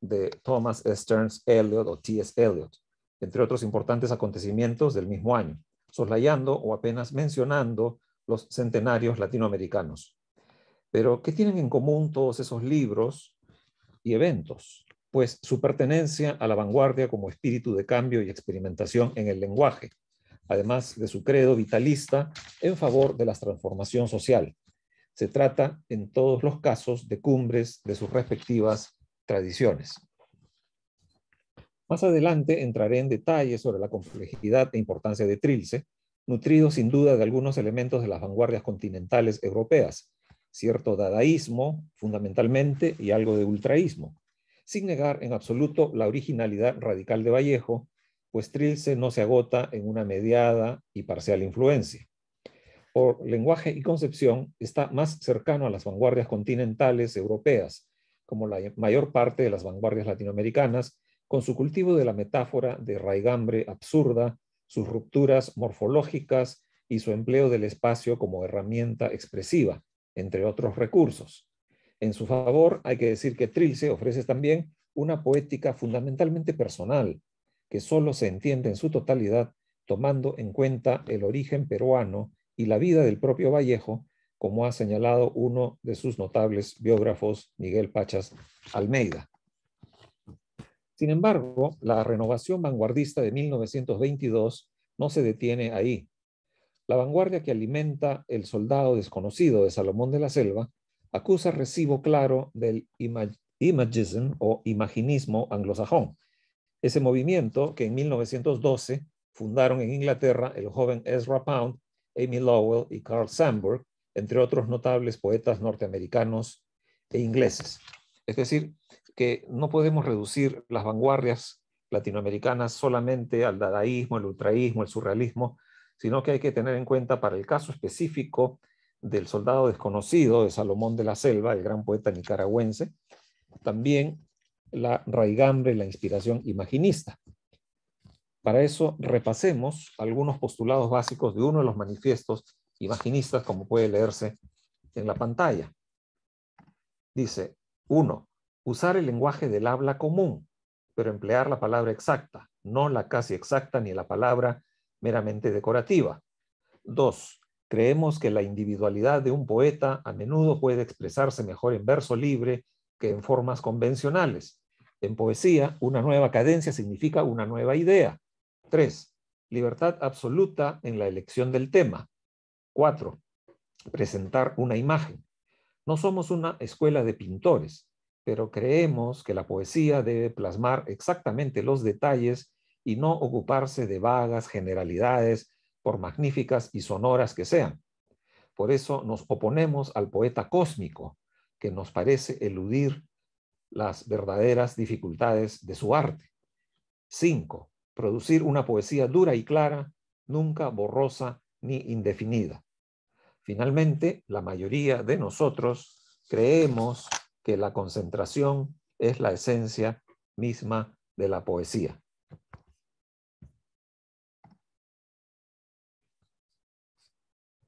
de Thomas Stearns Eliot o T.S. Eliot, entre otros importantes acontecimientos del mismo año, soslayando o apenas mencionando los centenarios latinoamericanos. Pero, ¿qué tienen en común todos esos libros y eventos? Pues su pertenencia a la vanguardia como espíritu de cambio y experimentación en el lenguaje, además de su credo vitalista en favor de la transformación social. Se trata, en todos los casos, de cumbres de sus respectivas tradiciones. Más adelante entraré en detalle sobre la complejidad e importancia de Trilce, nutrido sin duda de algunos elementos de las vanguardias continentales europeas, cierto dadaísmo, fundamentalmente, y algo de ultraísmo, sin negar en absoluto la originalidad radical de Vallejo, pues Trilce no se agota en una mediada y parcial influencia. Por lenguaje y concepción, está más cercano a las vanguardias continentales europeas, como la mayor parte de las vanguardias latinoamericanas, con su cultivo de la metáfora de raigambre absurda, sus rupturas morfológicas y su empleo del espacio como herramienta expresiva, entre otros recursos. En su favor, hay que decir que Trilce ofrece también una poética fundamentalmente personal, que solo se entiende en su totalidad tomando en cuenta el origen peruano y la vida del propio Vallejo, como ha señalado uno de sus notables biógrafos, Miguel Pachas Almeida. Sin embargo, la renovación vanguardista de 1922 no se detiene ahí. La vanguardia que alimenta El Soldado Desconocido de Salomón de la Selva acusa recibo claro del imagism o imaginismo anglosajón, ese movimiento que en 1912 fundaron en Inglaterra el joven Ezra Pound, Amy Lowell y Carl Sandburg, entre otros notables poetas norteamericanos e ingleses. Es decir, que no podemos reducir las vanguardias latinoamericanas solamente al dadaísmo, el ultraísmo, el surrealismo, sino que hay que tener en cuenta para el caso específico del Soldado Desconocido de Salomón de la Selva, el gran poeta nicaragüense, también la raigambre, la inspiración imaginista. Para eso repasemos algunos postulados básicos de uno de los manifiestos imaginistas, como puede leerse en la pantalla. Dice, 1. Usar el lenguaje del habla común, pero emplear la palabra exacta, no la casi exacta ni la palabra meramente decorativa. 2. Creemos que la individualidad de un poeta a menudo puede expresarse mejor en verso libre que en formas convencionales. En poesía, una nueva cadencia significa una nueva idea. 3. Libertad absoluta en la elección del tema. 4. Presentar una imagen. No somos una escuela de pintores, pero creemos que la poesía debe plasmar exactamente los detalles y no ocuparse de vagas generalidades, por magníficas y sonoras que sean. Por eso nos oponemos al poeta cósmico, que nos parece eludir las verdaderas dificultades de su arte. 5. Producir una poesía dura y clara, nunca borrosa ni indefinida. Finalmente, la mayoría de nosotros creemos que la concentración es la esencia misma de la poesía.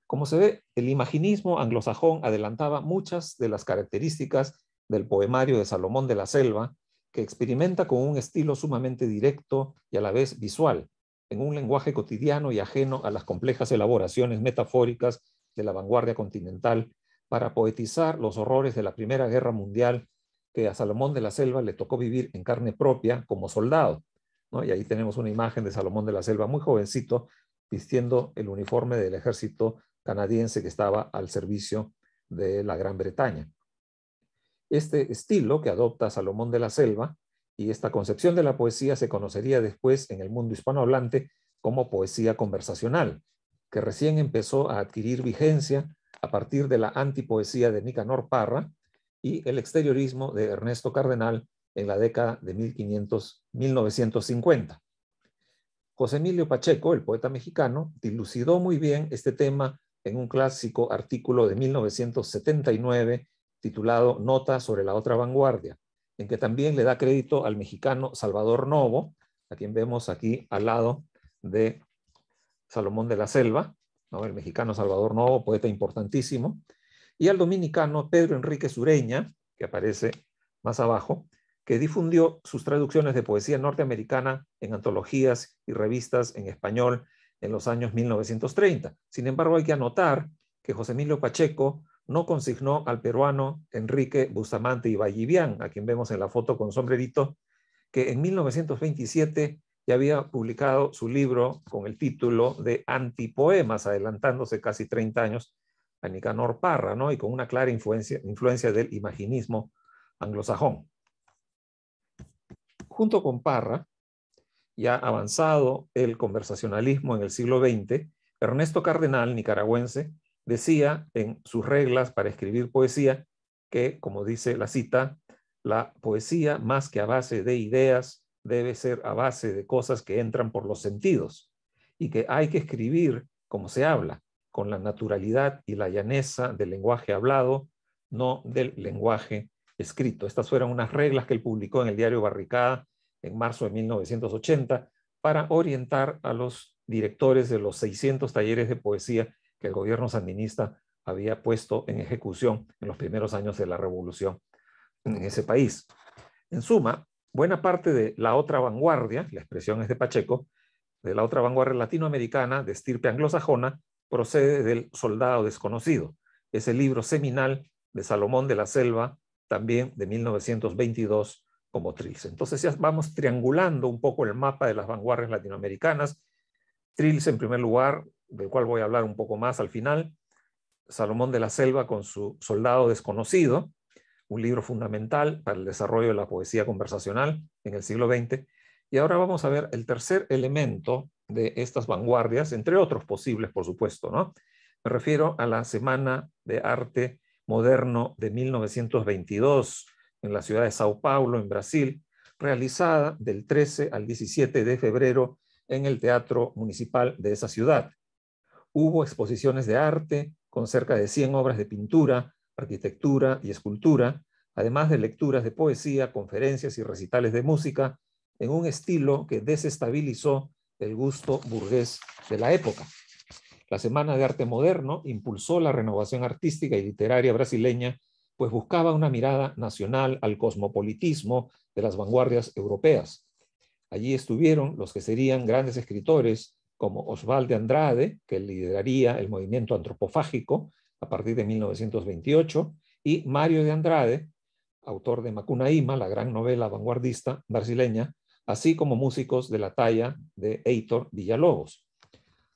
Como se ve, el imaginismo anglosajón adelantaba muchas de las características del poemario de Salomón de la Selva, que experimenta con un estilo sumamente directo y a la vez visual, en un lenguaje cotidiano y ajeno a las complejas elaboraciones metafóricas de la vanguardia continental, para poetizar los horrores de la Primera Guerra Mundial que a Salomón de la Selva le tocó vivir en carne propia como soldado, ¿no? Y ahí tenemos una imagen de Salomón de la Selva muy jovencito, vistiendo el uniforme del ejército canadiense que estaba al servicio de la Gran Bretaña. Este estilo que adopta Salomón de la Selva y esta concepción de la poesía se conocería después en el mundo hispanohablante como poesía conversacional, que recién empezó a adquirir vigencia a partir de la antipoesía de Nicanor Parra y el exteriorismo de Ernesto Cardenal en la década de 1950. José Emilio Pacheco, el poeta mexicano, dilucidó muy bien este tema en un clásico artículo de 1979 titulado Nota sobre la otra vanguardia, en que también le da crédito al mexicano Salvador Novo, a quien vemos aquí al lado de Salomón de la Selva, ¿no? El mexicano Salvador Novo, poeta importantísimo, y al dominicano Pedro Enrique Sureña, que aparece más abajo, que difundió sus traducciones de poesía norteamericana en antologías y revistas en español en los años 1930. Sin embargo, hay que anotar que José Emilio Pacheco no consignó al peruano Enrique Bustamante y Vallivian, a quien vemos en la foto con sombrerito, que en 1927 ya había publicado su libro con el título de Antipoemas, adelantándose casi 30 años a Nicanor Parra, ¿no? Y con una clara influencia del imaginismo anglosajón. Junto con Parra, ya avanzado el conversacionalismo en el siglo XX, Ernesto Cardenal, nicaragüense, decía en sus reglas para escribir poesía que, como dice la cita, la poesía, más que a base de ideas, debe ser a base de cosas que entran por los sentidos, y que hay que escribir como se habla, con la naturalidad y la llaneza del lenguaje hablado, no del lenguaje escrito. Estas fueron unas reglas que él publicó en el diario Barricada en marzo de 1980 para orientar a los directores de los 600 talleres de poesía que el gobierno sandinista había puesto en ejecución en los primeros años de la revolución en ese país. En suma, buena parte de la otra vanguardia, la expresión es de Pacheco, de la otra vanguardia latinoamericana de estirpe anglosajona, procede del Soldado Desconocido, ese libro seminal de Salomón de la Selva, también de 1922, como Trilce. Entonces ya vamos triangulando un poco el mapa de las vanguardias latinoamericanas. Trilce en primer lugar, del cual voy a hablar un poco más al final. Salomón de la Selva con su Soldado Desconocido, un libro fundamental para el desarrollo de la poesía conversacional en el siglo XX. Y ahora vamos a ver el tercer elemento de estas vanguardias, entre otros posibles, por supuesto, ¿no? Me refiero a la Semana de Arte Moderno de 1922 en la ciudad de Sao Paulo, en Brasil, realizada del 13 al 17 de febrero en el Teatro Municipal de esa ciudad. Hubo exposiciones de arte con cerca de 100 obras de pintura, arquitectura y escultura, además de lecturas de poesía, conferencias y recitales de música, en un estilo que desestabilizó el gusto burgués de la época. La Semana de Arte Moderno impulsó la renovación artística y literaria brasileña, pues buscaba una mirada nacional al cosmopolitismo de las vanguardias europeas. Allí estuvieron los que serían grandes escritores como Oswald de Andrade, que lideraría el movimiento antropofágico a partir de 1928, y Mario de Andrade, autor de Macunaíma, la gran novela vanguardista brasileña, así como músicos de la talla de Heitor Villalobos.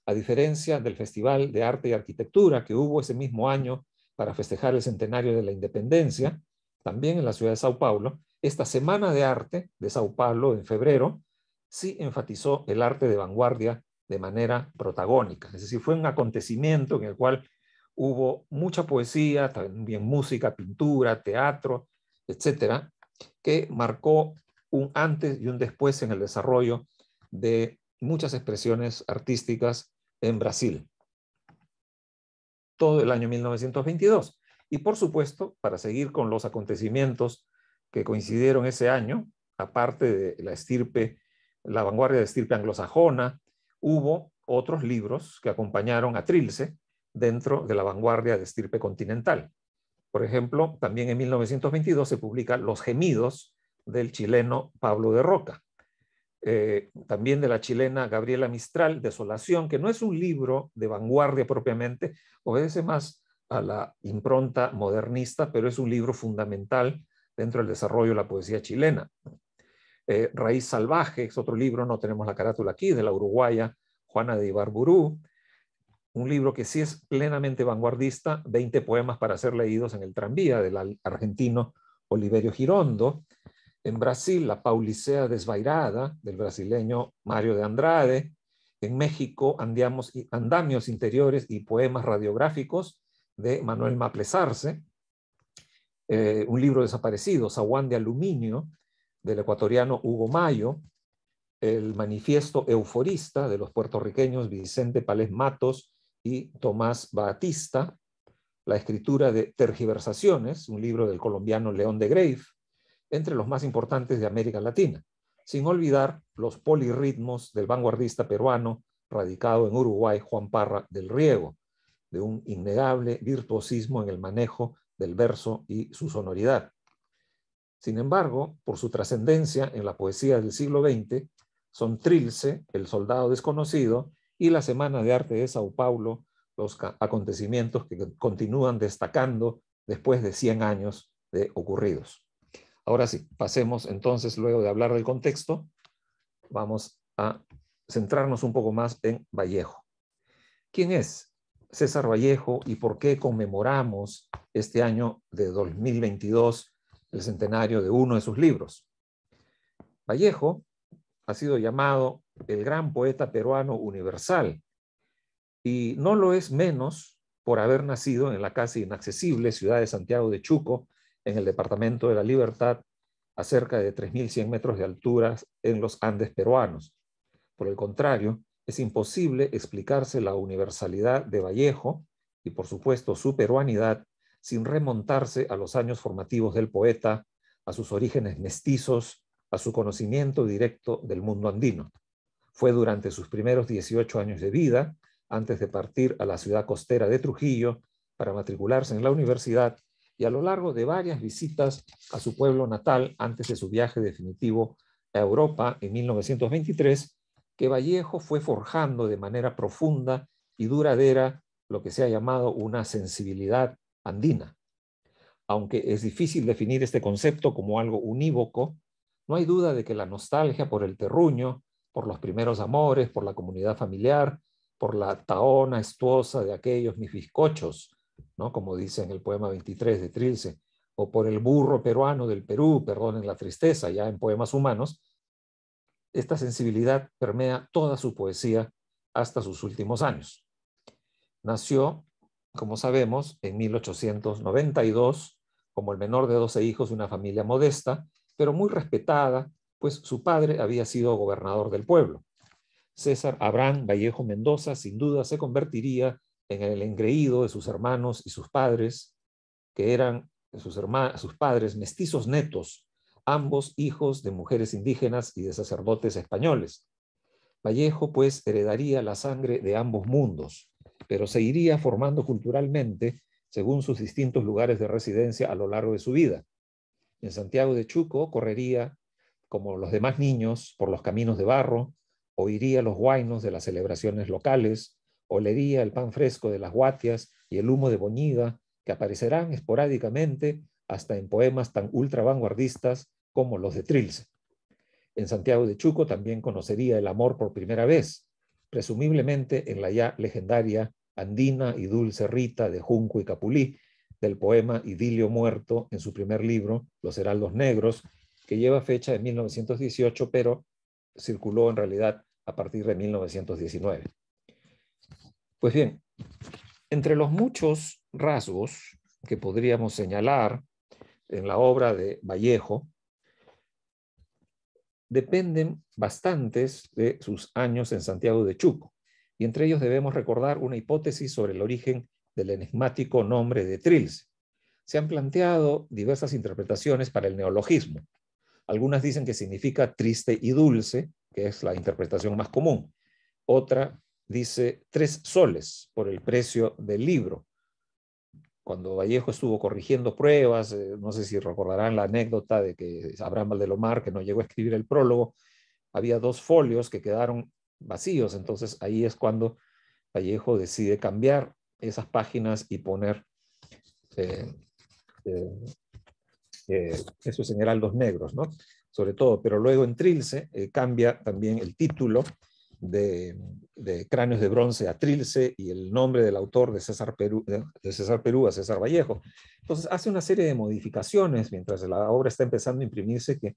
A diferencia del Festival de Arte y Arquitectura que hubo ese mismo año para festejar el centenario de la independencia, también en la ciudad de Sao Paulo, esta Semana de Arte de Sao Paulo en febrero sí enfatizó el arte de vanguardia de manera protagónica. Es decir, fue un acontecimiento en el cual hubo mucha poesía, también música, pintura, teatro, etcétera, que marcó un antes y un después en el desarrollo de muchas expresiones artísticas en Brasil. Todo el año 1922. Y por supuesto, para seguir con los acontecimientos que coincidieron ese año, aparte de la vanguardia de estirpe anglosajona, hubo otros libros que acompañaron a Trilce, dentro de la vanguardia de estirpe continental. Por ejemplo, también en 1922 se publica Los gemidos del chileno Pablo de Roca. También de la chilena Gabriela Mistral, Desolación, que no es un libro de vanguardia propiamente, obedece más a la impronta modernista, pero es un libro fundamental dentro del desarrollo de la poesía chilena. Raíz Salvaje es otro libro, no tenemos la carátula aquí, de la uruguaya Juana de Ibarburú, un libro que sí es plenamente vanguardista, 20 poemas para ser leídos en el tranvía, del argentino Oliverio Girondo. En Brasil, La Paulicea Desvairada, del brasileño Mario de Andrade. En México, Andamios Interiores y Poemas Radiográficos, de Manuel Maplesarce. Un libro desaparecido, Zaguán de Aluminio, del ecuatoriano Hugo Mayo. El Manifiesto Euforista, de los puertorriqueños Vicente Palés Matos y Tomás Batista. La escritura de Tergiversaciones, un libro del colombiano León de Greiff, entre los más importantes de América Latina, sin olvidar los polirritmos del vanguardista peruano radicado en Uruguay, Juan Parra del Riego, de un innegable virtuosismo en el manejo del verso y su sonoridad. Sin embargo, por su trascendencia en la poesía del siglo XX, son Trilce, El soldado desconocido, y la Semana de Arte de Sao Paulo, los acontecimientos que continúan destacando después de 100 años de ocurridos. Ahora sí, pasemos entonces, luego de hablar del contexto, vamos a centrarnos un poco más en Vallejo. ¿Quién es César Vallejo y por qué conmemoramos este año de 2022 el centenario de uno de sus libros? Vallejo ha sido llamado el gran poeta peruano universal y no lo es menos por haber nacido en la casi inaccesible ciudad de Santiago de Chuco, en el departamento de La Libertad, a cerca de 3.100 metros de altura en los Andes peruanos. Por el contrario, es imposible explicarse la universalidad de Vallejo y, por supuesto, su peruanidad sin remontarse a los años formativos del poeta, a sus orígenes mestizos, a su conocimiento directo del mundo andino. Fue durante sus primeros 18 años de vida, antes de partir a la ciudad costera de Trujillo para matricularse en la universidad, y a lo largo de varias visitas a su pueblo natal antes de su viaje definitivo a Europa en 1923, que Vallejo fue forjando de manera profunda y duradera lo que se ha llamado una sensibilidad andina. Aunque es difícil definir este concepto como algo unívoco, no hay duda de que la nostalgia por el terruño, por los primeros amores, por la comunidad familiar, por la taona estuosa de aquellos mis bizcochos, ¿no? Como dice en el poema 23 de Trilce, o por el burro peruano del Perú, perdonen la tristeza, ya en Poemas Humanos, esta sensibilidad permea toda su poesía hasta sus últimos años. Nació, como sabemos, en 1892, como el menor de 12 hijos de una familia modesta, pero muy respetada, pues su padre había sido gobernador del pueblo. César Abraham Vallejo Mendoza sin duda se convertiría en el engreído de sus hermanos y sus padres, que eran sus padres mestizos netos, ambos hijos de mujeres indígenas y de sacerdotes españoles. Vallejo, pues, heredaría la sangre de ambos mundos, pero se iría formando culturalmente según sus distintos lugares de residencia a lo largo de su vida. En Santiago de Chuco correría, como los demás niños, por los caminos de barro, oiría los huaynos de las celebraciones locales, olería el pan fresco de las guatias y el humo de boñiga, que aparecerán esporádicamente hasta en poemas tan ultra vanguardistas como los de Trilce. En Santiago de Chuco también conocería el amor por primera vez, presumiblemente en la ya legendaria Andina y Dulce Rita de Junco y Capulí, del poema Idilio Muerto en su primer libro, Los Heraldos Negros, que lleva fecha de 1918, pero circuló en realidad a partir de 1919. Pues bien, entre los muchos rasgos que podríamos señalar en la obra de Vallejo, dependen bastantes de sus años en Santiago de Chuco, y entre ellos debemos recordar una hipótesis sobre el origen del enigmático nombre de Trilce. Se han planteado diversas interpretaciones para el neologismo. Algunas dicen que significa triste y dulce, que es la interpretación más común. Otra dice 3 soles por el precio del libro. Cuando Vallejo estuvo corrigiendo pruebas, no sé si recordarán la anécdota de que Abraham Valdelomar, que no llegó a escribir el prólogo, había 2 folios que quedaron vacíos. Entonces ahí es cuando Vallejo decide cambiar esas páginas y poner eso es en heraldos negros, ¿no? Sobre todo, pero luego en Trilce cambia también el título de Cráneos de Bronce a Trilce y el nombre del autor de César Perú a César Vallejo. Entonces hace una serie de modificaciones mientras la obra está empezando a imprimirse que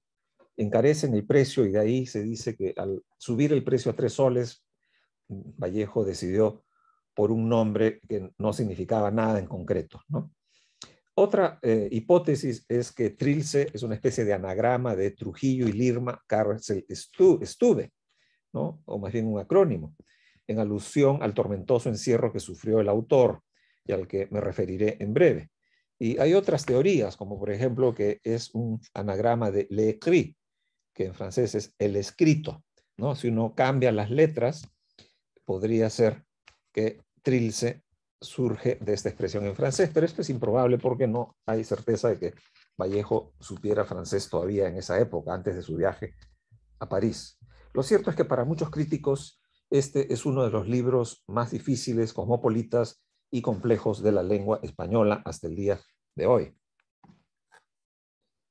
encarecen el precio, y de ahí se dice que al subir el precio a 3 soles, Vallejo decidió por un nombre que no significaba nada en concreto, ¿no? Otra hipótesis es que Trilce es una especie de anagrama de Trujillo y Lirma cárcel estuve, ¿no? O más bien un acrónimo, en alusión al tormentoso encierro que sufrió el autor y al que me referiré en breve. Y hay otras teorías, como por ejemplo que es un anagrama de l'écrit, que en francés es el escrito, ¿no? Si uno cambia las letras, podría ser que Trilce surge de esta expresión en francés, pero esto es improbable porque no hay certeza de que Vallejo supiera francés todavía en esa época, antes de su viaje a París. Lo cierto es que para muchos críticos este es uno de los libros más difíciles, cosmopolitas y complejos de la lengua española hasta el día de hoy.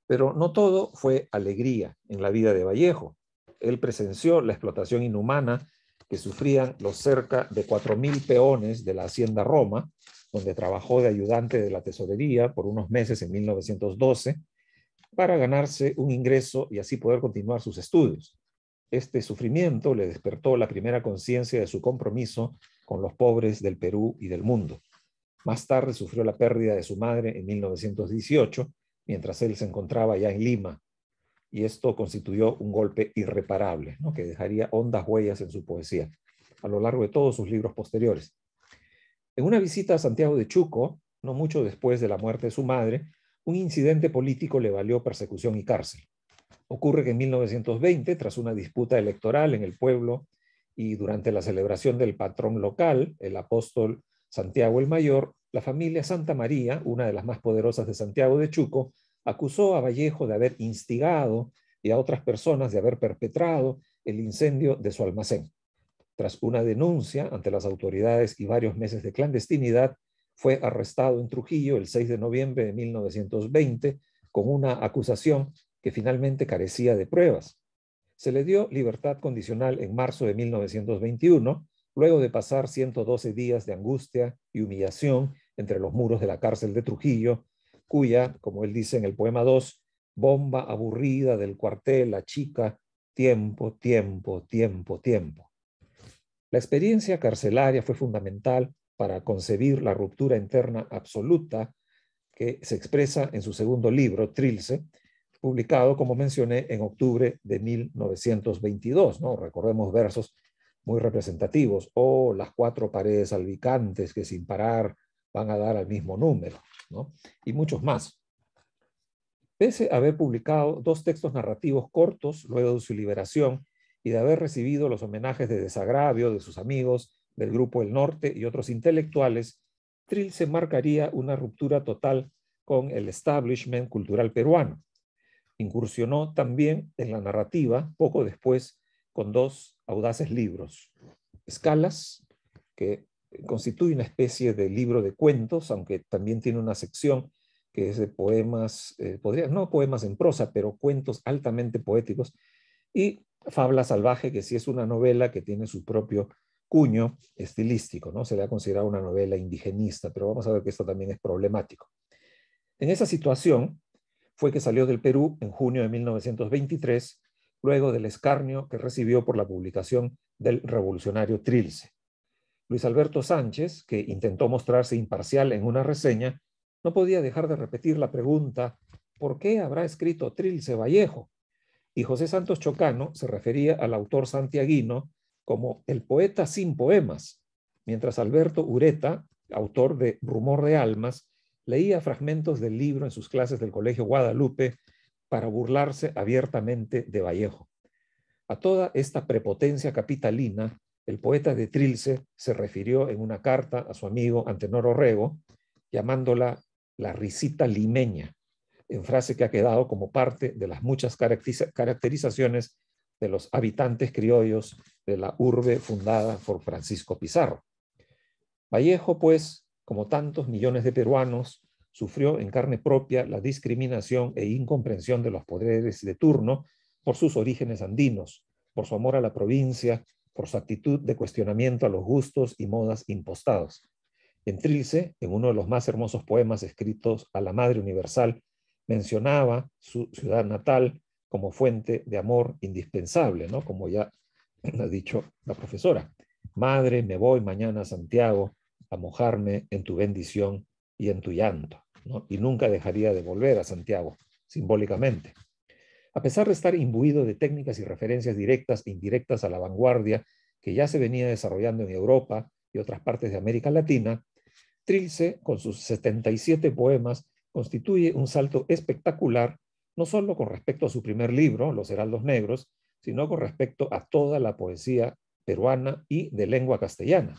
Pero no todo fue alegría en la vida de Vallejo. Él presenció la explotación inhumana que sufrían los cerca de 4.000 peones de la Hacienda Roma, donde trabajó de ayudante de la tesorería por unos meses en 1912, para ganarse un ingreso y así poder continuar sus estudios. Este sufrimiento le despertó la primera conciencia de su compromiso con los pobres del Perú y del mundo. Más tarde sufrió la pérdida de su madre en 1918, mientras él se encontraba ya en Lima, y esto constituyó un golpe irreparable, ¿no? Que dejaría hondas huellas en su poesía a lo largo de todos sus libros posteriores. En una visita a Santiago de Chuco, no mucho después de la muerte de su madre, un incidente político le valió persecución y cárcel. Ocurre que en 1920, tras una disputa electoral en el pueblo y durante la celebración del patrón local, el apóstol Santiago el Mayor, la familia Santa María, una de las más poderosas de Santiago de Chuco, acusó a Vallejo de haber instigado y a otras personas de haber perpetrado el incendio de su almacén. Tras una denuncia ante las autoridades y varios meses de clandestinidad, fue arrestado en Trujillo el 6 de noviembre de 1920 con una acusación que finalmente carecía de pruebas. Se le dio libertad condicional en marzo de 1921, luego de pasar 112 días de angustia y humillación entre los muros de la cárcel de Trujillo, cuya, como él dice en el poema 2, bomba aburrida del cuartel achica, tiempo, tiempo, tiempo, tiempo. La experiencia carcelaria fue fundamental para concebir la ruptura interna absoluta que se expresa en su segundo libro, Trilce, publicado, como mencioné, en octubre de 1922, ¿no? Recordemos versos muy representativos, o las 4 paredes albicantes que sin parar van a dar al mismo número, ¿no? Y muchos más. Pese a haber publicado 2 textos narrativos cortos luego de su liberación y de haber recibido los homenajes de desagravio de sus amigos del Grupo El Norte y otros intelectuales, Trilce marcaría una ruptura total con el establishment cultural peruano. Incursionó también en la narrativa poco después con 2 audaces libros. Escalas, que constituye una especie de libro de cuentos, aunque también tiene una sección que es de poemas, no poemas en prosa, pero cuentos altamente poéticos, y Fabla Salvaje, que sí es una novela que tiene su propio cuño estilístico, ¿no? Se le ha considerado una novela indigenista, pero vamos a ver que esto también es problemático. En esa situación fue que salió del Perú en junio de 1923, luego del escarnio que recibió por la publicación del revolucionario Trilce. Luis Alberto Sánchez, que intentó mostrarse imparcial en una reseña, no podía dejar de repetir la pregunta, ¿por qué habrá escrito Trilce Vallejo? Y José Santos Chocano se refería al autor santiaguino como el poeta sin poemas, mientras Alberto Ureta, autor de Rumor de Almas, leía fragmentos del libro en sus clases del Colegio Guadalupe para burlarse abiertamente de Vallejo. A toda esta prepotencia capitalina el poeta de Trilce se refirió en una carta a su amigo Antenor Orrego, llamándola la risita limeña, en frase que ha quedado como parte de las muchas caracterizaciones de los habitantes criollos de la urbe fundada por Francisco Pizarro. Vallejo, pues, como tantos millones de peruanos, sufrió en carne propia la discriminación e incomprensión de los poderes de turno por sus orígenes andinos, por su amor a la provincia, por su actitud de cuestionamiento a los gustos y modas impostados. En Trilce, en uno de los más hermosos poemas escritos a la Madre Universal, mencionaba su ciudad natal como fuente de amor indispensable, ¿no? Como ya ha dicho la profesora. Madre, me voy mañana a Santiago a mojarme en tu bendición y en tu llanto, ¿no? Y nunca dejaría de volver a Santiago, simbólicamente. A pesar de estar imbuido de técnicas y referencias directas e indirectas a la vanguardia que ya se venía desarrollando en Europa y otras partes de América Latina, Trilce, con sus 77 poemas, constituye un salto espectacular, no solo con respecto a su primer libro, Los Heraldos Negros, sino con respecto a toda la poesía peruana y de lengua castellana.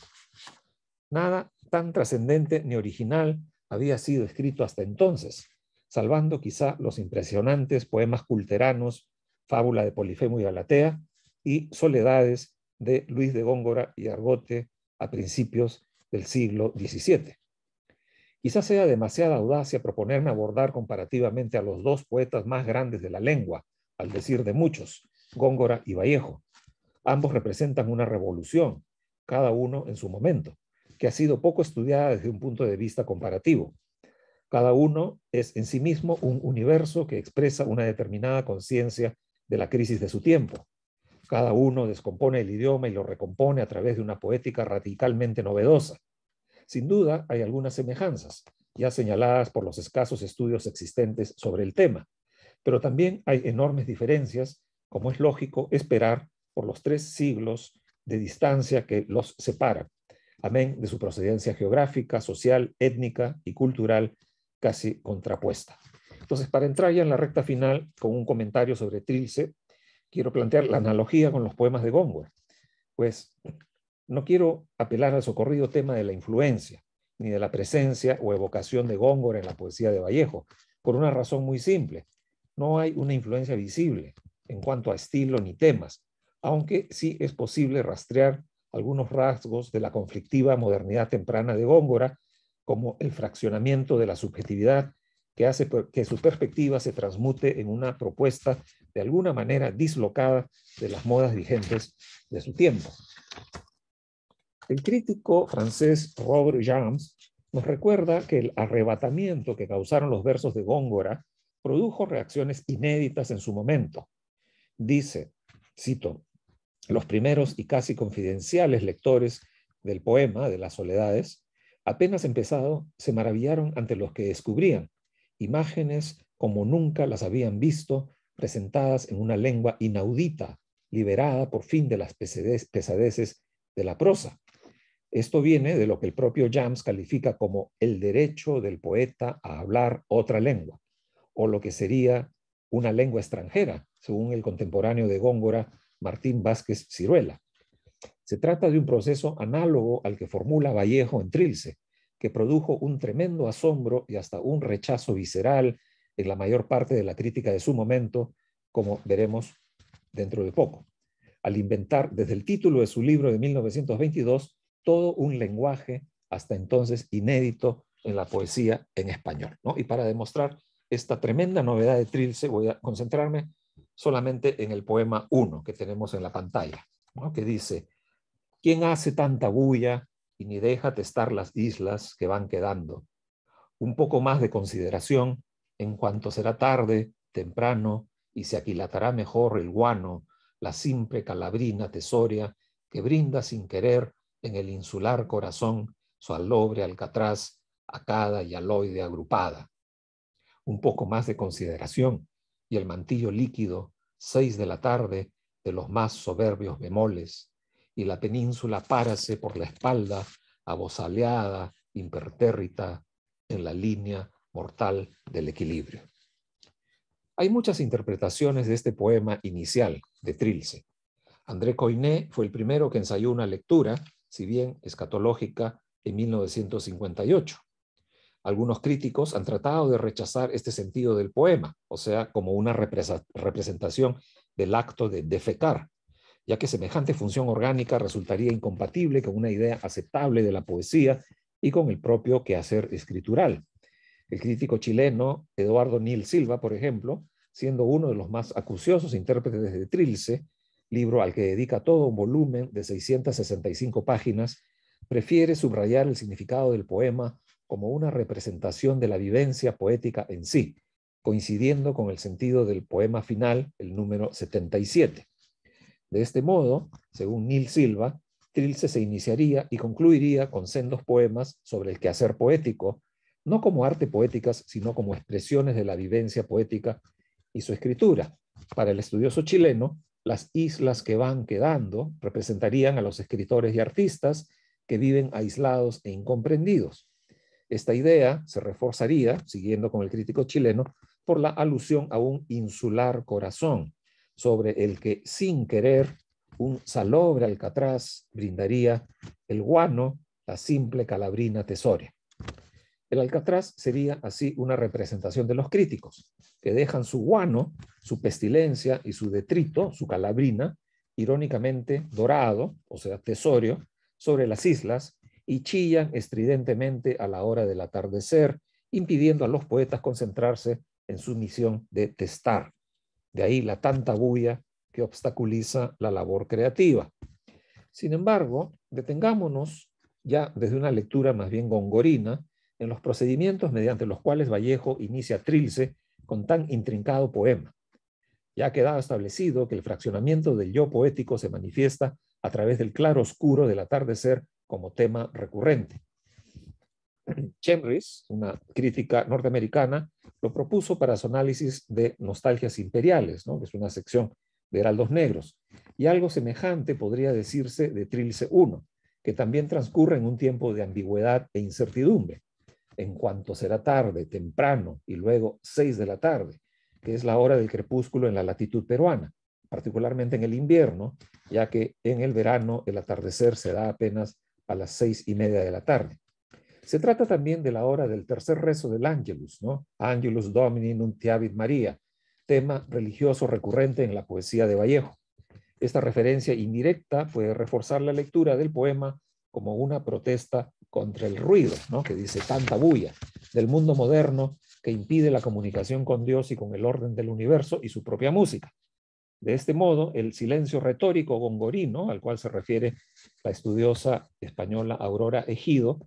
Nada tan trascendente ni original había sido escrito hasta entonces, salvando quizá los impresionantes poemas culteranos, Fábula de Polifemo y Galatea, y Soledades de Luis de Góngora y Argote a principios del siglo XVII. Quizás sea demasiada audacia proponerme abordar comparativamente a los dos poetas más grandes de la lengua, al decir de muchos, Góngora y Vallejo. Ambos representan una revolución, cada uno en su momento, que ha sido poco estudiada desde un punto de vista comparativo. Cada uno es en sí mismo un universo que expresa una determinada conciencia de la crisis de su tiempo. Cada uno descompone el idioma y lo recompone a través de una poética radicalmente novedosa. Sin duda, hay algunas semejanzas, ya señaladas por los escasos estudios existentes sobre el tema, pero también hay enormes diferencias, como es lógico esperar por los 3 siglos de distancia que los separan, amén de su procedencia geográfica, social, étnica y cultural casi contrapuesta. Entonces, para entrar ya en la recta final con un comentario sobre Trilce, quiero plantear la analogía con los poemas de Góngora. Pues no quiero apelar al socorrido tema de la influencia, ni de la presencia o evocación de Góngora en la poesía de Vallejo, por una razón muy simple. No hay una influencia visible en cuanto a estilo ni temas, aunque sí es posible rastrear algunos rasgos de la conflictiva modernidad temprana de Góngora, como el fraccionamiento de la subjetividad que hace que su perspectiva se transmute en una propuesta de alguna manera dislocada de las modas vigentes de su tiempo. El crítico francés Robert Jams nos recuerda que el arrebatamiento que causaron los versos de Góngora produjo reacciones inéditas en su momento. Dice, cito, los primeros y casi confidenciales lectores del poema de las Soledades, apenas empezado, se maravillaron ante los que descubrían imágenes como nunca las habían visto, presentadas en una lengua inaudita, liberada por fin de las pesadeces de la prosa. Esto viene de lo que el propio Jams califica como el derecho del poeta a hablar otra lengua, o lo que sería una lengua extranjera, según el contemporáneo de Góngora, Martín Vázquez Ciruela. Se trata de un proceso análogo al que formula Vallejo en Trilce, que produjo un tremendo asombro y hasta un rechazo visceral en la mayor parte de la crítica de su momento, como veremos dentro de poco, al inventar desde el título de su libro de 1922 todo un lenguaje hasta entonces inédito en la poesía en español, ¿no? Y para demostrar esta tremenda novedad de Trilce voy a concentrarme solamente en el poema 1 que tenemos en la pantalla, ¿no? Que dice: ¿quién hace tanta bulla y ni deja testar las islas que van quedando? Un poco más de consideración en cuanto será tarde, temprano, y se aquilatará mejor el guano, la simple calabrina tesoria que brinda sin querer en el insular corazón su alobre alcatraz, acada y aloide agrupada. Un poco más de consideración y el mantillo líquido, 6 de la tarde, de los más soberbios bemoles, y la península párase por la espalda, abosaleada, impertérrita, en la línea mortal del equilibrio. Hay muchas interpretaciones de este poema inicial de Trilce. André Coiné fue el primero que ensayó una lectura, si bien escatológica, en 1958. Algunos críticos han tratado de rechazar este sentido del poema, o sea, como una representación del acto de defecar, ya que semejante función orgánica resultaría incompatible con una idea aceptable de la poesía y con el propio quehacer escritural. El crítico chileno Eduardo Nil Silva, por ejemplo, siendo uno de los más acuciosos intérpretes de Trilce, libro al que dedica todo un volumen de 665 páginas, prefiere subrayar el significado del poema como una representación de la vivencia poética en sí, coincidiendo con el sentido del poema final, el número 77. De este modo, según Nil Silva, Trilce se iniciaría y concluiría con sendos poemas sobre el quehacer poético, no como arte poéticas, sino como expresiones de la vivencia poética y su escritura. Para el estudioso chileno, las islas que van quedando representarían a los escritores y artistas que viven aislados e incomprendidos. Esta idea se reforzaría, siguiendo con el crítico chileno, por la alusión a un insular corazón, sobre el que, sin querer, un salobre alcatraz brindaría el guano, la simple calabrina tesoria. El alcatraz sería así una representación de los críticos, que dejan su guano, su pestilencia y su detrito, su calabrina, irónicamente dorado, o sea, tesorio, sobre las islas y chillan estridentemente a la hora del atardecer, impidiendo a los poetas concentrarse en su misión de testar. De ahí la tanta bulla que obstaculiza la labor creativa. Sin embargo, detengámonos ya desde una lectura más bien gongorina en los procedimientos mediante los cuales Vallejo inicia Trilce con tan intrincado poema. Ya ha quedado establecido que el fraccionamiento del yo poético se manifiesta a través del claro oscuro del atardecer como tema recurrente. Chemris, una crítica norteamericana, lo propuso para su análisis de Nostalgias Imperiales, ¿no? Que es una sección de Heraldos Negros. Y algo semejante podría decirse de Trilce I, que también transcurre en un tiempo de ambigüedad e incertidumbre. En cuanto será tarde, temprano y luego 6 de la tarde, que es la hora del crepúsculo en la latitud peruana, particularmente en el invierno, ya que en el verano el atardecer se da apenas a las 6:30 de la tarde. Se trata también de la hora del tercer rezo del Angelus, ¿no? Angelus Domini Nuntiavit Maria, tema religioso recurrente en la poesía de Vallejo. Esta referencia indirecta puede reforzar la lectura del poema como una protesta contra el ruido, ¿no? Que dice tanta bulla, del mundo moderno que impide la comunicación con Dios y con el orden del universo y su propia música. De este modo, el silencio retórico gongorino, al cual se refiere la estudiosa española Aurora Ejido,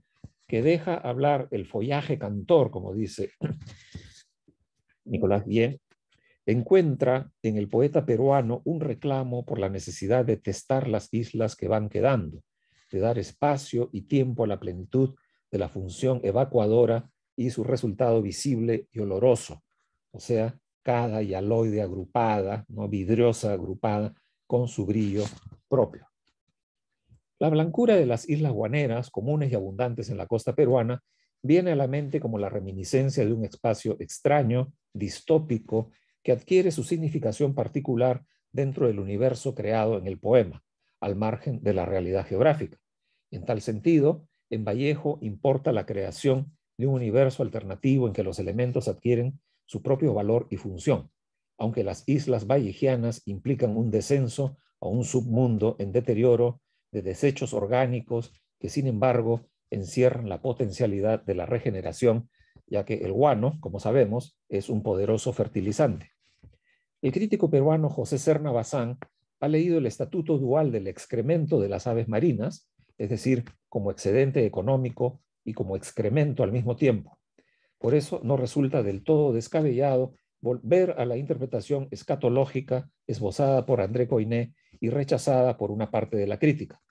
que deja hablar el follaje cantor, como dice Nicolás Guillén, encuentra en el poeta peruano un reclamo por la necesidad de testar las islas que van quedando, de dar espacio y tiempo a la plenitud de la función evacuadora y su resultado visible y oloroso, o sea, cada hialoide agrupada, ¿no? Vidriosa agrupada, con su brillo propio. La blancura de las islas guaneras, comunes y abundantes en la costa peruana, viene a la mente como la reminiscencia de un espacio extraño, distópico, que adquiere su significación particular dentro del universo creado en el poema, al margen de la realidad geográfica. En tal sentido, en Vallejo importa la creación de un universo alternativo en que los elementos adquieren su propio valor y función, aunque las islas vallejianas implican un descenso a un submundo en deterioro de desechos orgánicos que, sin embargo, encierran la potencialidad de la regeneración, ya que el guano, como sabemos, es un poderoso fertilizante. El crítico peruano José Serna Bazán ha leído el estatuto dual del excremento de las aves marinas, es decir, como excedente económico y como excremento al mismo tiempo. Por eso no resulta del todo descabellado volver a la interpretación escatológica esbozada por André Coiné y rechazada por una parte de la crítica.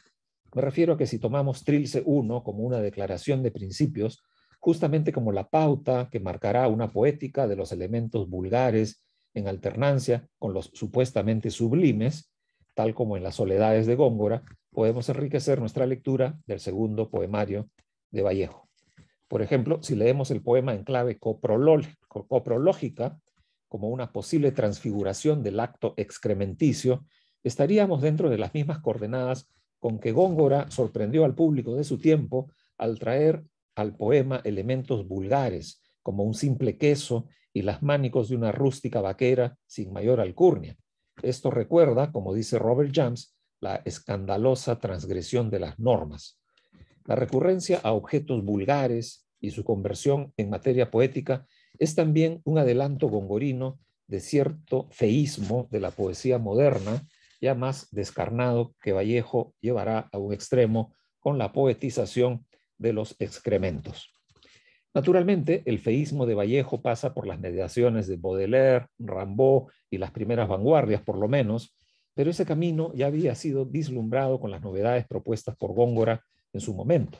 Me refiero a que si tomamos Trilce I como una declaración de principios, justamente como la pauta que marcará una poética de los elementos vulgares en alternancia con los supuestamente sublimes, tal como en las Soledades de Góngora, podemos enriquecer nuestra lectura del segundo poemario de Vallejo. Por ejemplo, si leemos el poema en clave coprológica, como una posible transfiguración del acto excrementicio, estaríamos dentro de las mismas coordenadas con que Góngora sorprendió al público de su tiempo al traer al poema elementos vulgares, como un simple queso y las mánicos de una rústica vaquera sin mayor alcurnia. Esto recuerda, como dice Robert James, la escandalosa transgresión de las normas. La recurrencia a objetos vulgares y su conversión en materia poética es también un adelanto gongorino de cierto feísmo de la poesía moderna, ya más descarnado, que Vallejo llevará a un extremo con la poetización de los excrementos. Naturalmente, el feísmo de Vallejo pasa por las mediaciones de Baudelaire, Rimbaud y las primeras vanguardias, por lo menos, pero ese camino ya había sido vislumbrado con las novedades propuestas por Góngora en su momento.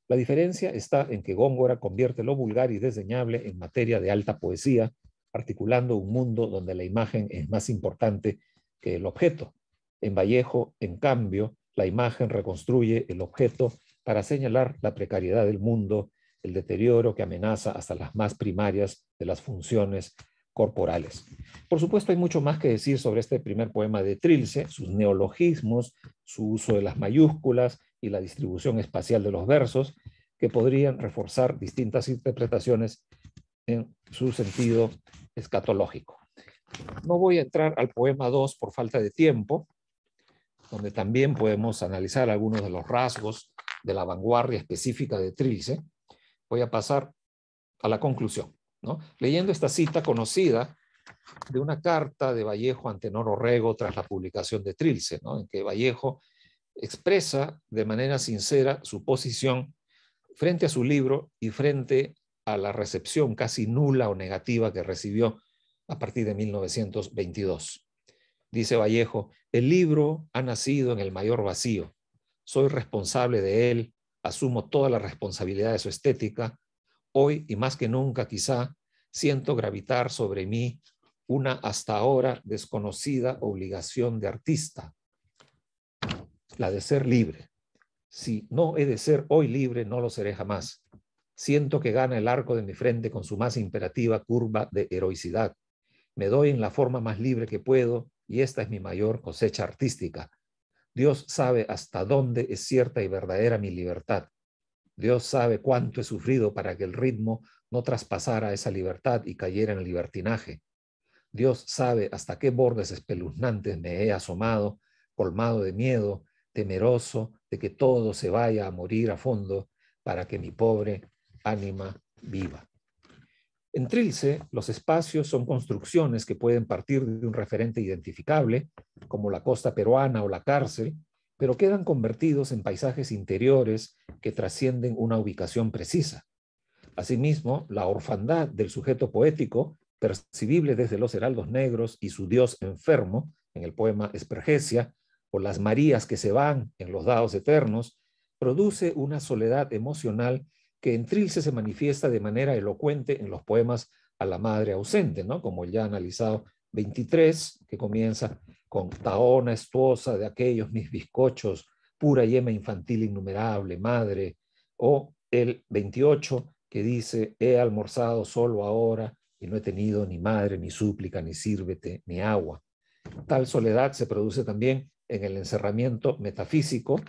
La diferencia está en que Góngora convierte lo vulgar y desdeñable en materia de alta poesía, articulando un mundo donde la imagen es más importante que el objeto. En Vallejo, en cambio, la imagen reconstruye el objeto para señalar la precariedad del mundo, el deterioro que amenaza hasta las más primarias de las funciones corporales. Por supuesto, hay mucho más que decir sobre este primer poema de Trilce, sus neologismos, su uso de las mayúsculas y la distribución espacial de los versos, que podrían reforzar distintas interpretaciones en su sentido escatológico. No voy a entrar al poema 2 por falta de tiempo, donde también podemos analizar algunos de los rasgos de la vanguardia específica de Trilce. Voy a pasar a la conclusión, ¿no? Leyendo esta cita conocida de una carta de Vallejo ante Noro Rego tras la publicación de Trilce, ¿no? En que Vallejo expresa de manera sincera su posición frente a su libro y frente a la recepción casi nula o negativa que recibió a partir de 1922. Dice Vallejo: el libro ha nacido en el mayor vacío. Soy responsable de él, asumo toda la responsabilidad de su estética. Hoy, y más que nunca quizá, siento gravitar sobre mí una hasta ahora desconocida obligación de artista, la de ser libre. Si no he de ser hoy libre, no lo seré jamás. Siento que gana el arco de mi frente con su más imperativa curva de heroicidad. Me doy en la forma más libre que puedo y esta es mi mayor cosecha artística. Dios sabe hasta dónde es cierta y verdadera mi libertad. Dios sabe cuánto he sufrido para que el ritmo no traspasara esa libertad y cayera en el libertinaje. Dios sabe hasta qué bordes espeluznantes me he asomado, colmado de miedo, temeroso de que todo se vaya a morir a fondo para que mi pobre ánima viva. En Trilce, los espacios son construcciones que pueden partir de un referente identificable, como la costa peruana o la cárcel, pero quedan convertidos en paisajes interiores que trascienden una ubicación precisa. Asimismo, la orfandad del sujeto poético, percibible desde los heraldos negros y su dios enfermo, en el poema Espergesia, o las Marías que se van en los dados eternos, produce una soledad emocional que en Trilce se manifiesta de manera elocuente en los poemas A la madre ausente, ¿no? Como el ya analizado 23, que comienza con taona estuosa de aquellos mis bizcochos, pura yema infantil innumerable, madre, o el 28, que dice, he almorzado solo ahora y no he tenido ni madre, ni súplica, ni sírvete, ni agua. Tal soledad se produce también en el encerramiento metafísico,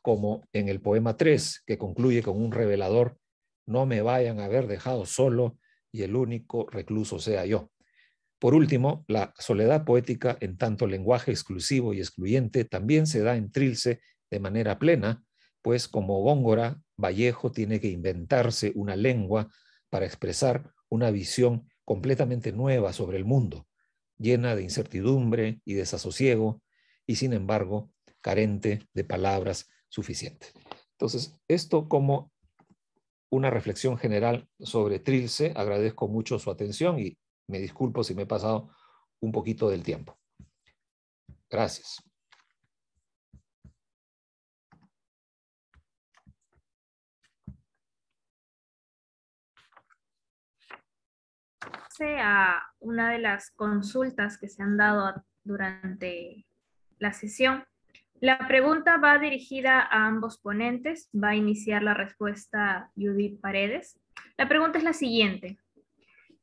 como en el poema 3, que concluye con un revelador: no me vayan a haber dejado solo y el único recluso sea yo. Por último, la soledad poética, en tanto lenguaje exclusivo y excluyente, también se da en Trilce de manera plena, pues como Góngora, Vallejo tiene que inventarse una lengua para expresar una visión completamente nueva sobre el mundo, llena de incertidumbre y desasosiego, y sin embargo, carente de palabras suficientes. Entonces, esto como una reflexión general sobre Trilce. Agradezco mucho su atención y me disculpo si me he pasado un poquito del tiempo. Gracias. A una de las consultas que se han dado durante la sesión. La pregunta va dirigida a ambos ponentes. Va a iniciar la respuesta Judith Paredes. La pregunta es la siguiente.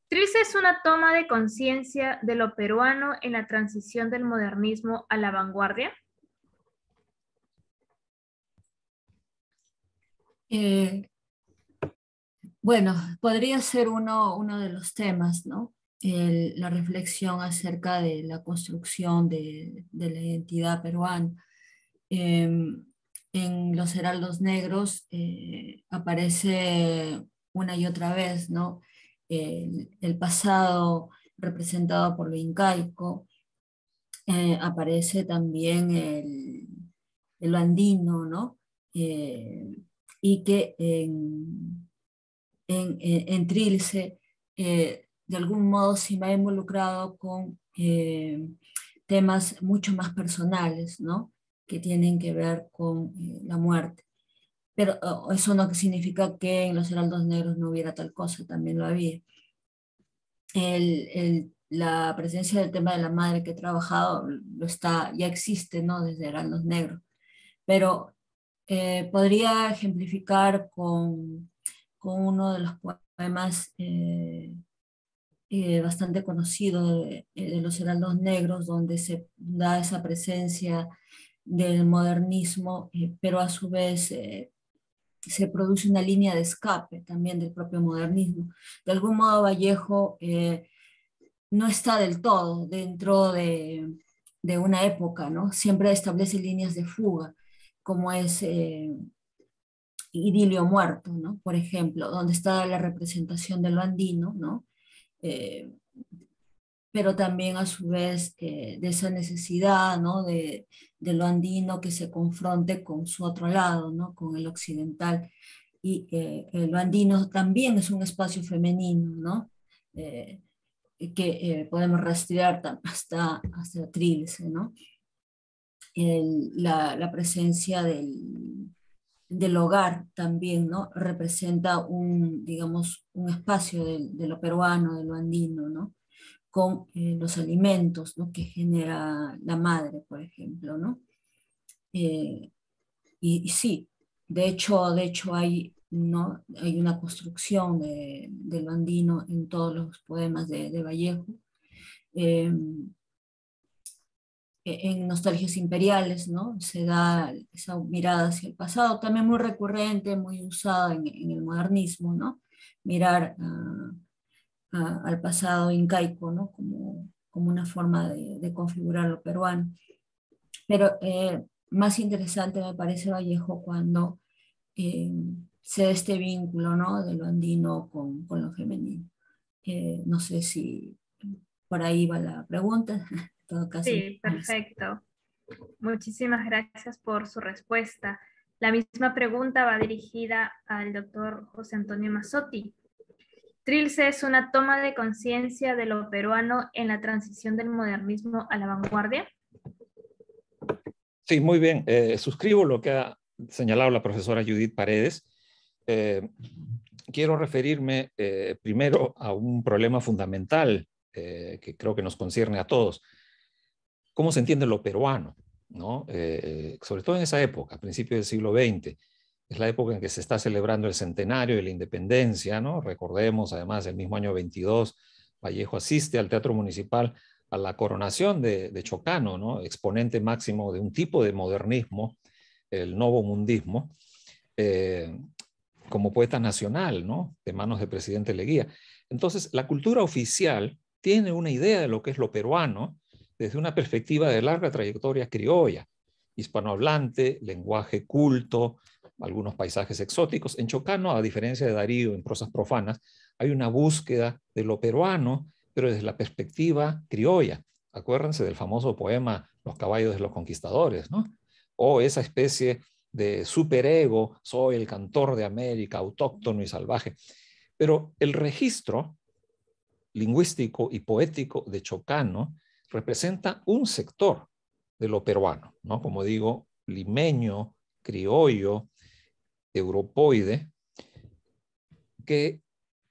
Trilce es una toma de conciencia de lo peruano en la transición del modernismo a la vanguardia. Bueno, podría ser uno de los temas, ¿no? La reflexión acerca de la construcción de la identidad peruana. En los heraldos negros aparece una y otra vez, ¿no? El pasado representado por lo incaico, aparece también el andino, ¿no? Y que en Trilce de algún modo se me ha involucrado con temas mucho más personales, ¿no? Que tienen que ver con la muerte. Pero eso no significa que en los heraldos negros no hubiera tal cosa, también lo había. La presencia del tema de la madre que he trabajado ya existe, ¿no? Desde heraldos negros. Pero podría ejemplificar con uno de los poemas bastante conocido de los heraldos negros, donde se da esa presencia del modernismo, pero a su vez se produce una línea de escape también del propio modernismo. De algún modo Vallejo no está del todo dentro de una época, ¿no? Siempre establece líneas de fuga, como es Idilio Muerto, ¿no? Por ejemplo, donde está la representación de lo andino, ¿no? Eh, pero también a su vez de esa necesidad, ¿no? De lo andino que se confronte con su otro lado, ¿no? Con el occidental. Y lo andino también es un espacio femenino, ¿no? Que podemos rastrear hasta Trilce, ¿no? La presencia del hogar también, ¿no? Representa digamos, un espacio de lo peruano, de lo andino, ¿no? Con los alimentos, ¿no? Que genera la madre, por ejemplo, ¿no? Y sí, de hecho hay, ¿no? Hay una construcción de lo andino en todos los poemas de Vallejo. En Nostalgias Imperiales, ¿no? Se da esa mirada hacia el pasado, también muy recurrente, muy usada en el modernismo, ¿no? Mirar al pasado incaico, ¿no? Como una forma de configurar lo peruano. Pero más interesante me parece Vallejo cuando se da este vínculo, ¿no? De lo andino con lo femenino. No sé si por ahí va la pregunta. En todo caso, Sí, perfecto. Muchísimas gracias por su respuesta. La misma pregunta va dirigida al doctor José Antonio Mazzotti. Trilce es una toma de conciencia de lo peruano en la transición del modernismo a la vanguardia. Sí, muy bien. Suscribo lo que ha señalado la profesora Judith Paredes. Quiero referirme primero a un problema fundamental que creo que nos concierne a todos. ¿Cómo se entiende lo peruano? ¿No? Sobre todo en esa época, a principios del siglo XX. Es la época en que se está celebrando el centenario de la independencia, ¿no? Recordemos, además, el mismo año 22, Vallejo asiste al Teatro Municipal a la coronación de Chocano, ¿no? Exponente máximo de un tipo de modernismo, el novomundismo, como poeta nacional, ¿no? De manos del presidente Leguía. Entonces, la cultura oficial tiene una idea de lo que es lo peruano desde una perspectiva de larga trayectoria criolla, hispanohablante, lenguaje culto, algunos paisajes exóticos. En Chocano, a diferencia de Darío en Prosas Profanas, hay una búsqueda de lo peruano, pero desde la perspectiva criolla. Acuérdense del famoso poema Los caballos de los conquistadores, ¿no? O esa especie de superego, soy el cantor de América, autóctono y salvaje. Pero el registro lingüístico y poético de Chocano representa un sector de lo peruano, ¿no? Como digo, limeño, criollo, europoide, que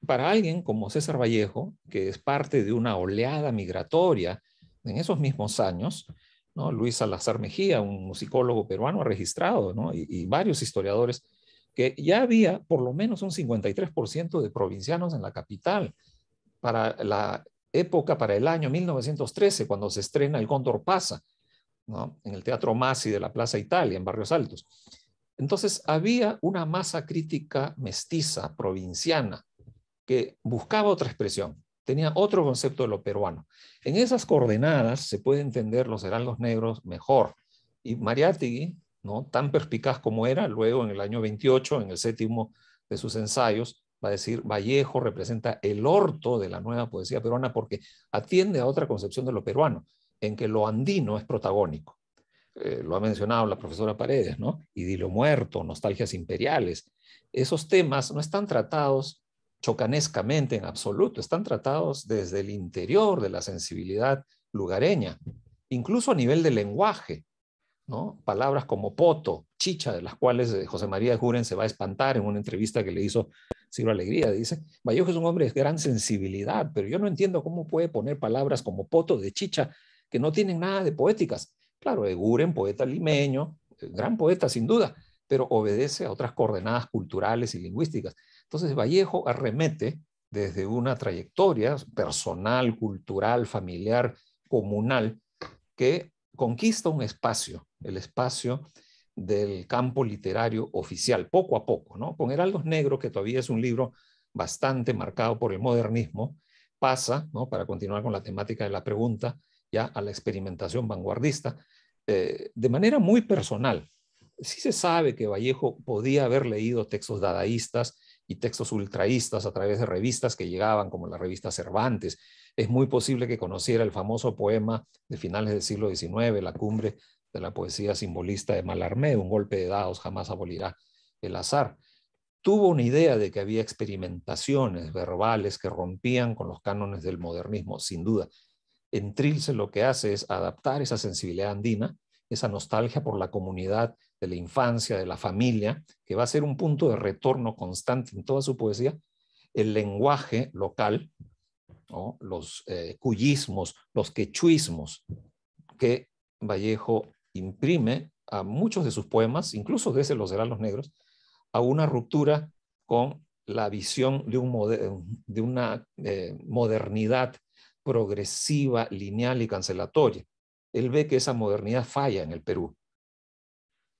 para alguien como César Vallejo, que es parte de una oleada migratoria en esos mismos años, ¿no? Luis Salazar Mejía, un musicólogo peruano, ha registrado, ¿no? y varios historiadores, que ya había por lo menos un 53% de provincianos en la capital, para la época, para el año 1913, cuando se estrena El Cóndor pasa, ¿no? En el Teatro Masi de la Plaza Italia, en Barrios Altos. Entonces había una masa crítica mestiza, provinciana, que buscaba otra expresión, tenía otro concepto de lo peruano. En esas coordenadas se puede entender los heraldos negros mejor. Y Mariátegui, ¿no?, tan perspicaz como era, luego en el año 28, en el 7º de sus ensayos, va a decir: Vallejo representa el orto de la nueva poesía peruana porque atiende a otra concepción de lo peruano, en que lo andino es protagónico. Lo ha mencionado la profesora Paredes, ¿no? Idilio muerto, nostalgias imperiales. Esos temas no están tratados chocanescamente en absoluto, están tratados desde el interior de la sensibilidad lugareña, incluso a nivel de lenguaje, ¿no? Palabras como poto, chicha, de las cuales José María Juren se va a espantar en una entrevista que le hizo Ciro Alegría. Dice: Vallejo es un hombre de gran sensibilidad, pero yo no entiendo cómo puede poner palabras como poto, de chicha, que no tienen nada de poéticas. Claro, Eguren, poeta limeño, gran poeta sin duda, pero obedece a otras coordenadas culturales y lingüísticas. Entonces Vallejo arremete desde una trayectoria personal, cultural, familiar, comunal, que conquista un espacio, el espacio del campo literario oficial, poco a poco, ¿no? Con Heraldos Negros, que todavía es un libro bastante marcado por el modernismo, pasa, ¿no?, para continuar con la temática de la pregunta, ya a la experimentación vanguardista, de manera muy personal. Sí se sabe que Vallejo podía haber leído textos dadaístas y textos ultraístas a través de revistas que llegaban, como la revista Cervantes. Es muy posible que conociera el famoso poema de finales del siglo XIX, La cumbre de la poesía simbolista de Mallarmé: un golpe de dados jamás abolirá el azar. Tuvo una idea de que había experimentaciones verbales que rompían con los cánones del modernismo, sin duda. En Trilce lo que hace es adaptar esa sensibilidad andina, esa nostalgia por la comunidad de la infancia, de la familia, que va a ser un punto de retorno constante en toda su poesía, el lenguaje local, ¿no?, los cuyismos, los quechuismos, que Vallejo imprime a muchos de sus poemas, incluso desde Los Heraldos Negros, a una ruptura con la visión de una modernidad progresiva, lineal y cancelatoria. Él ve que esa modernidad falla en el Perú.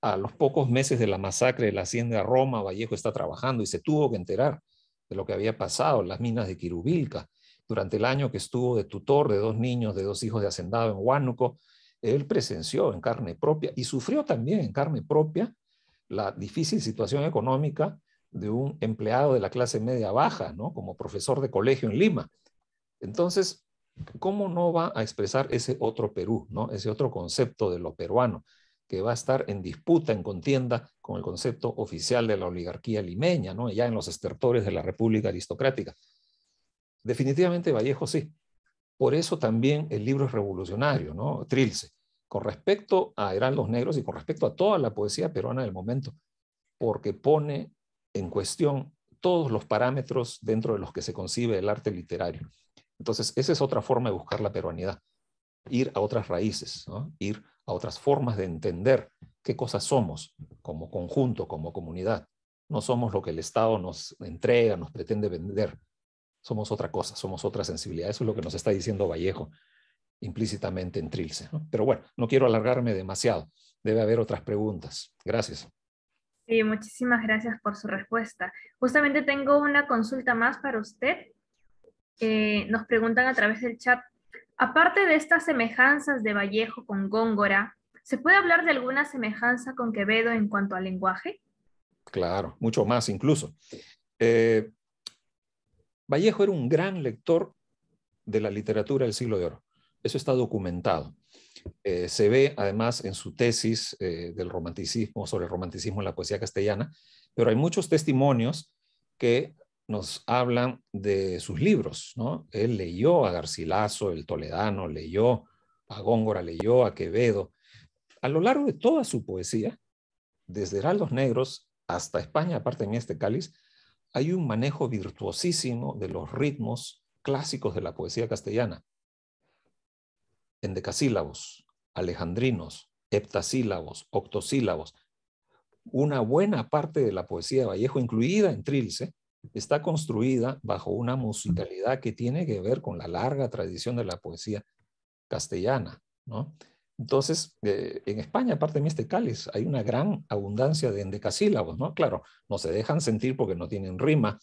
A los pocos meses de la masacre de la hacienda Roma, Vallejo está trabajando y se tuvo que enterar de lo que había pasado en las minas de Quirubilca. Durante el año que estuvo de tutor de 2 niños, de 2 hijos de hacendado en Huánuco, él presenció en carne propia y sufrió también en carne propia la difícil situación económica de un empleado de la clase media baja, ¿no?, como profesor de colegio en Lima. Entonces, ¿cómo no va a expresar ese otro Perú, ¿no?, ese otro concepto de lo peruano, que va a estar en disputa, en contienda con el concepto oficial de la oligarquía limeña, ¿no?, ya en los estertores de la República Aristocrática? Definitivamente Vallejo sí. Por eso también el libro es revolucionario, ¿no?, Trilce, con respecto a Heraldos Negros y con respecto a toda la poesía peruana del momento, porque pone en cuestión todos los parámetros dentro de los que se concibe el arte literario. Entonces, esa es otra forma de buscar la peruanidad, ir a otras raíces, ¿no?, ir a otras formas de entender qué cosas somos como conjunto, como comunidad. No somos lo que el Estado nos entrega, nos pretende vender. Somos otra cosa, somos otra sensibilidad. Eso es lo que nos está diciendo Vallejo implícitamente en Trilce, ¿no? Pero bueno, no quiero alargarme demasiado. Debe haber otras preguntas. Gracias. Sí, muchísimas gracias por su respuesta. Justamente tengo una consulta más para usted. Nos preguntan a través del chat: aparte de estas semejanzas de Vallejo con Góngora, ¿se puede hablar de alguna semejanza con Quevedo en cuanto al lenguaje? Claro, mucho más incluso. Vallejo era un gran lector de la literatura del siglo de oro. Eso está documentado. Se ve además en su tesis del romanticismo, sobre el romanticismo en la poesía castellana, pero hay muchos testimonios que nos hablan de sus libros, ¿no? Él leyó a Garcilaso, el toledano, leyó a Góngora, leyó a Quevedo. A lo largo de toda su poesía, desde Heraldos Negros hasta España, aparte de este cáliz, hay un manejo virtuosísimo de los ritmos clásicos de la poesía castellana. Endecasílabos, alejandrinos, heptasílabos, octosílabos. Una buena parte de la poesía de Vallejo, incluida en Trilce, está construida bajo una musicalidad que tiene que ver con la larga tradición de la poesía castellana, ¿no? Entonces, en España, aparte de Mixtecales, hay una gran abundancia de endecasílabos, ¿no? Claro, no se dejan sentir porque no tienen rima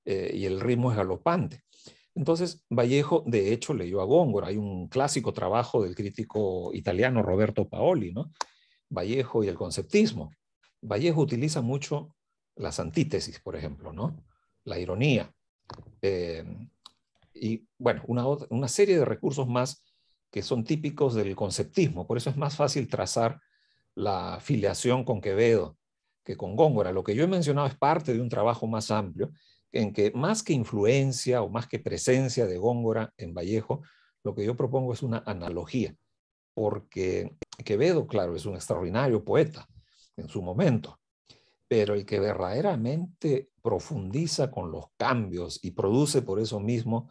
y el ritmo es galopante. Entonces, Vallejo, de hecho, leyó a Góngora. Hay un clásico trabajo del crítico italiano Roberto Paoli, ¿no? Vallejo y el conceptismo. Vallejo utiliza mucho las antítesis, por ejemplo, ¿no? La ironía. Y, bueno, una serie de recursos más que son típicos del conceptismo. Por eso es más fácil trazar la filiación con Quevedo que con Góngora. Lo que yo he mencionado es parte de un trabajo más amplio, en que más que influencia o más que presencia de Góngora en Vallejo, lo que yo propongo es una analogía, porque Quevedo, claro, es un extraordinario poeta en su momento, pero el que verdaderamente profundiza con los cambios y produce por eso mismo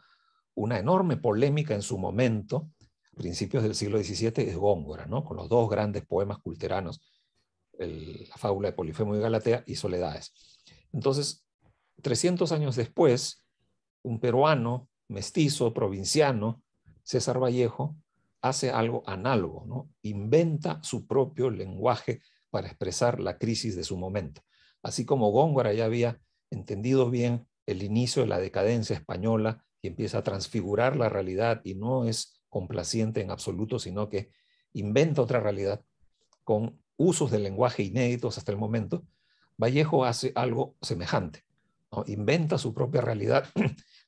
una enorme polémica en su momento, principios del siglo XVII, es Góngora, ¿no? Con los dos grandes poemas culteranos, la fábula de Polifemo y Galatea y Soledades. Entonces, 300 años después, un peruano, mestizo, provinciano, César Vallejo, hace algo análogo, ¿no? Inventa su propio lenguaje para expresar la crisis de su momento. Así como Góngora ya había entendido bien el inicio de la decadencia española y empieza a transfigurar la realidad y no es complaciente en absoluto, sino que inventa otra realidad con usos del lenguaje inéditos hasta el momento, Vallejo hace algo semejante, ¿no? Inventa su propia realidad.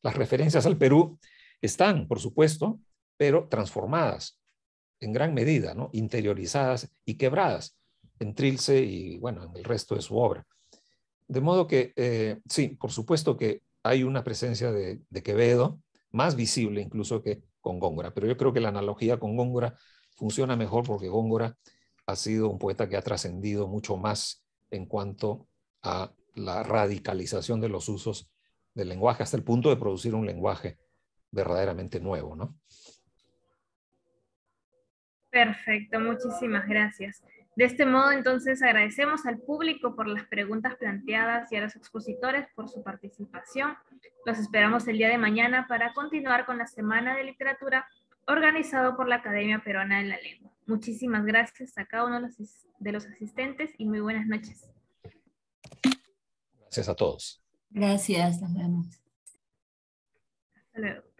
Las referencias al Perú están, por supuesto, pero transformadas en gran medida, ¿no? Interiorizadas y quebradas en Trilce y, bueno, en el resto de su obra. De modo que, sí, por supuesto que hay una presencia de Quevedo, más visible incluso que con Góngora, pero yo creo que la analogía con Góngora funciona mejor porque Góngora ha sido un poeta que ha trascendido mucho más en cuanto a la radicalización de los usos del lenguaje, hasta el punto de producir un lenguaje verdaderamente nuevo, ¿no? Perfecto, muchísimas gracias. De este modo, entonces, agradecemos al público por las preguntas planteadas y a los expositores por su participación. Los esperamos el día de mañana para continuar con la Semana de Literatura organizado por la Academia Peruana de la Lengua. Muchísimas gracias a cada uno de los asistentes y muy buenas noches. Gracias a todos. Gracias, nos vemos. Hasta luego.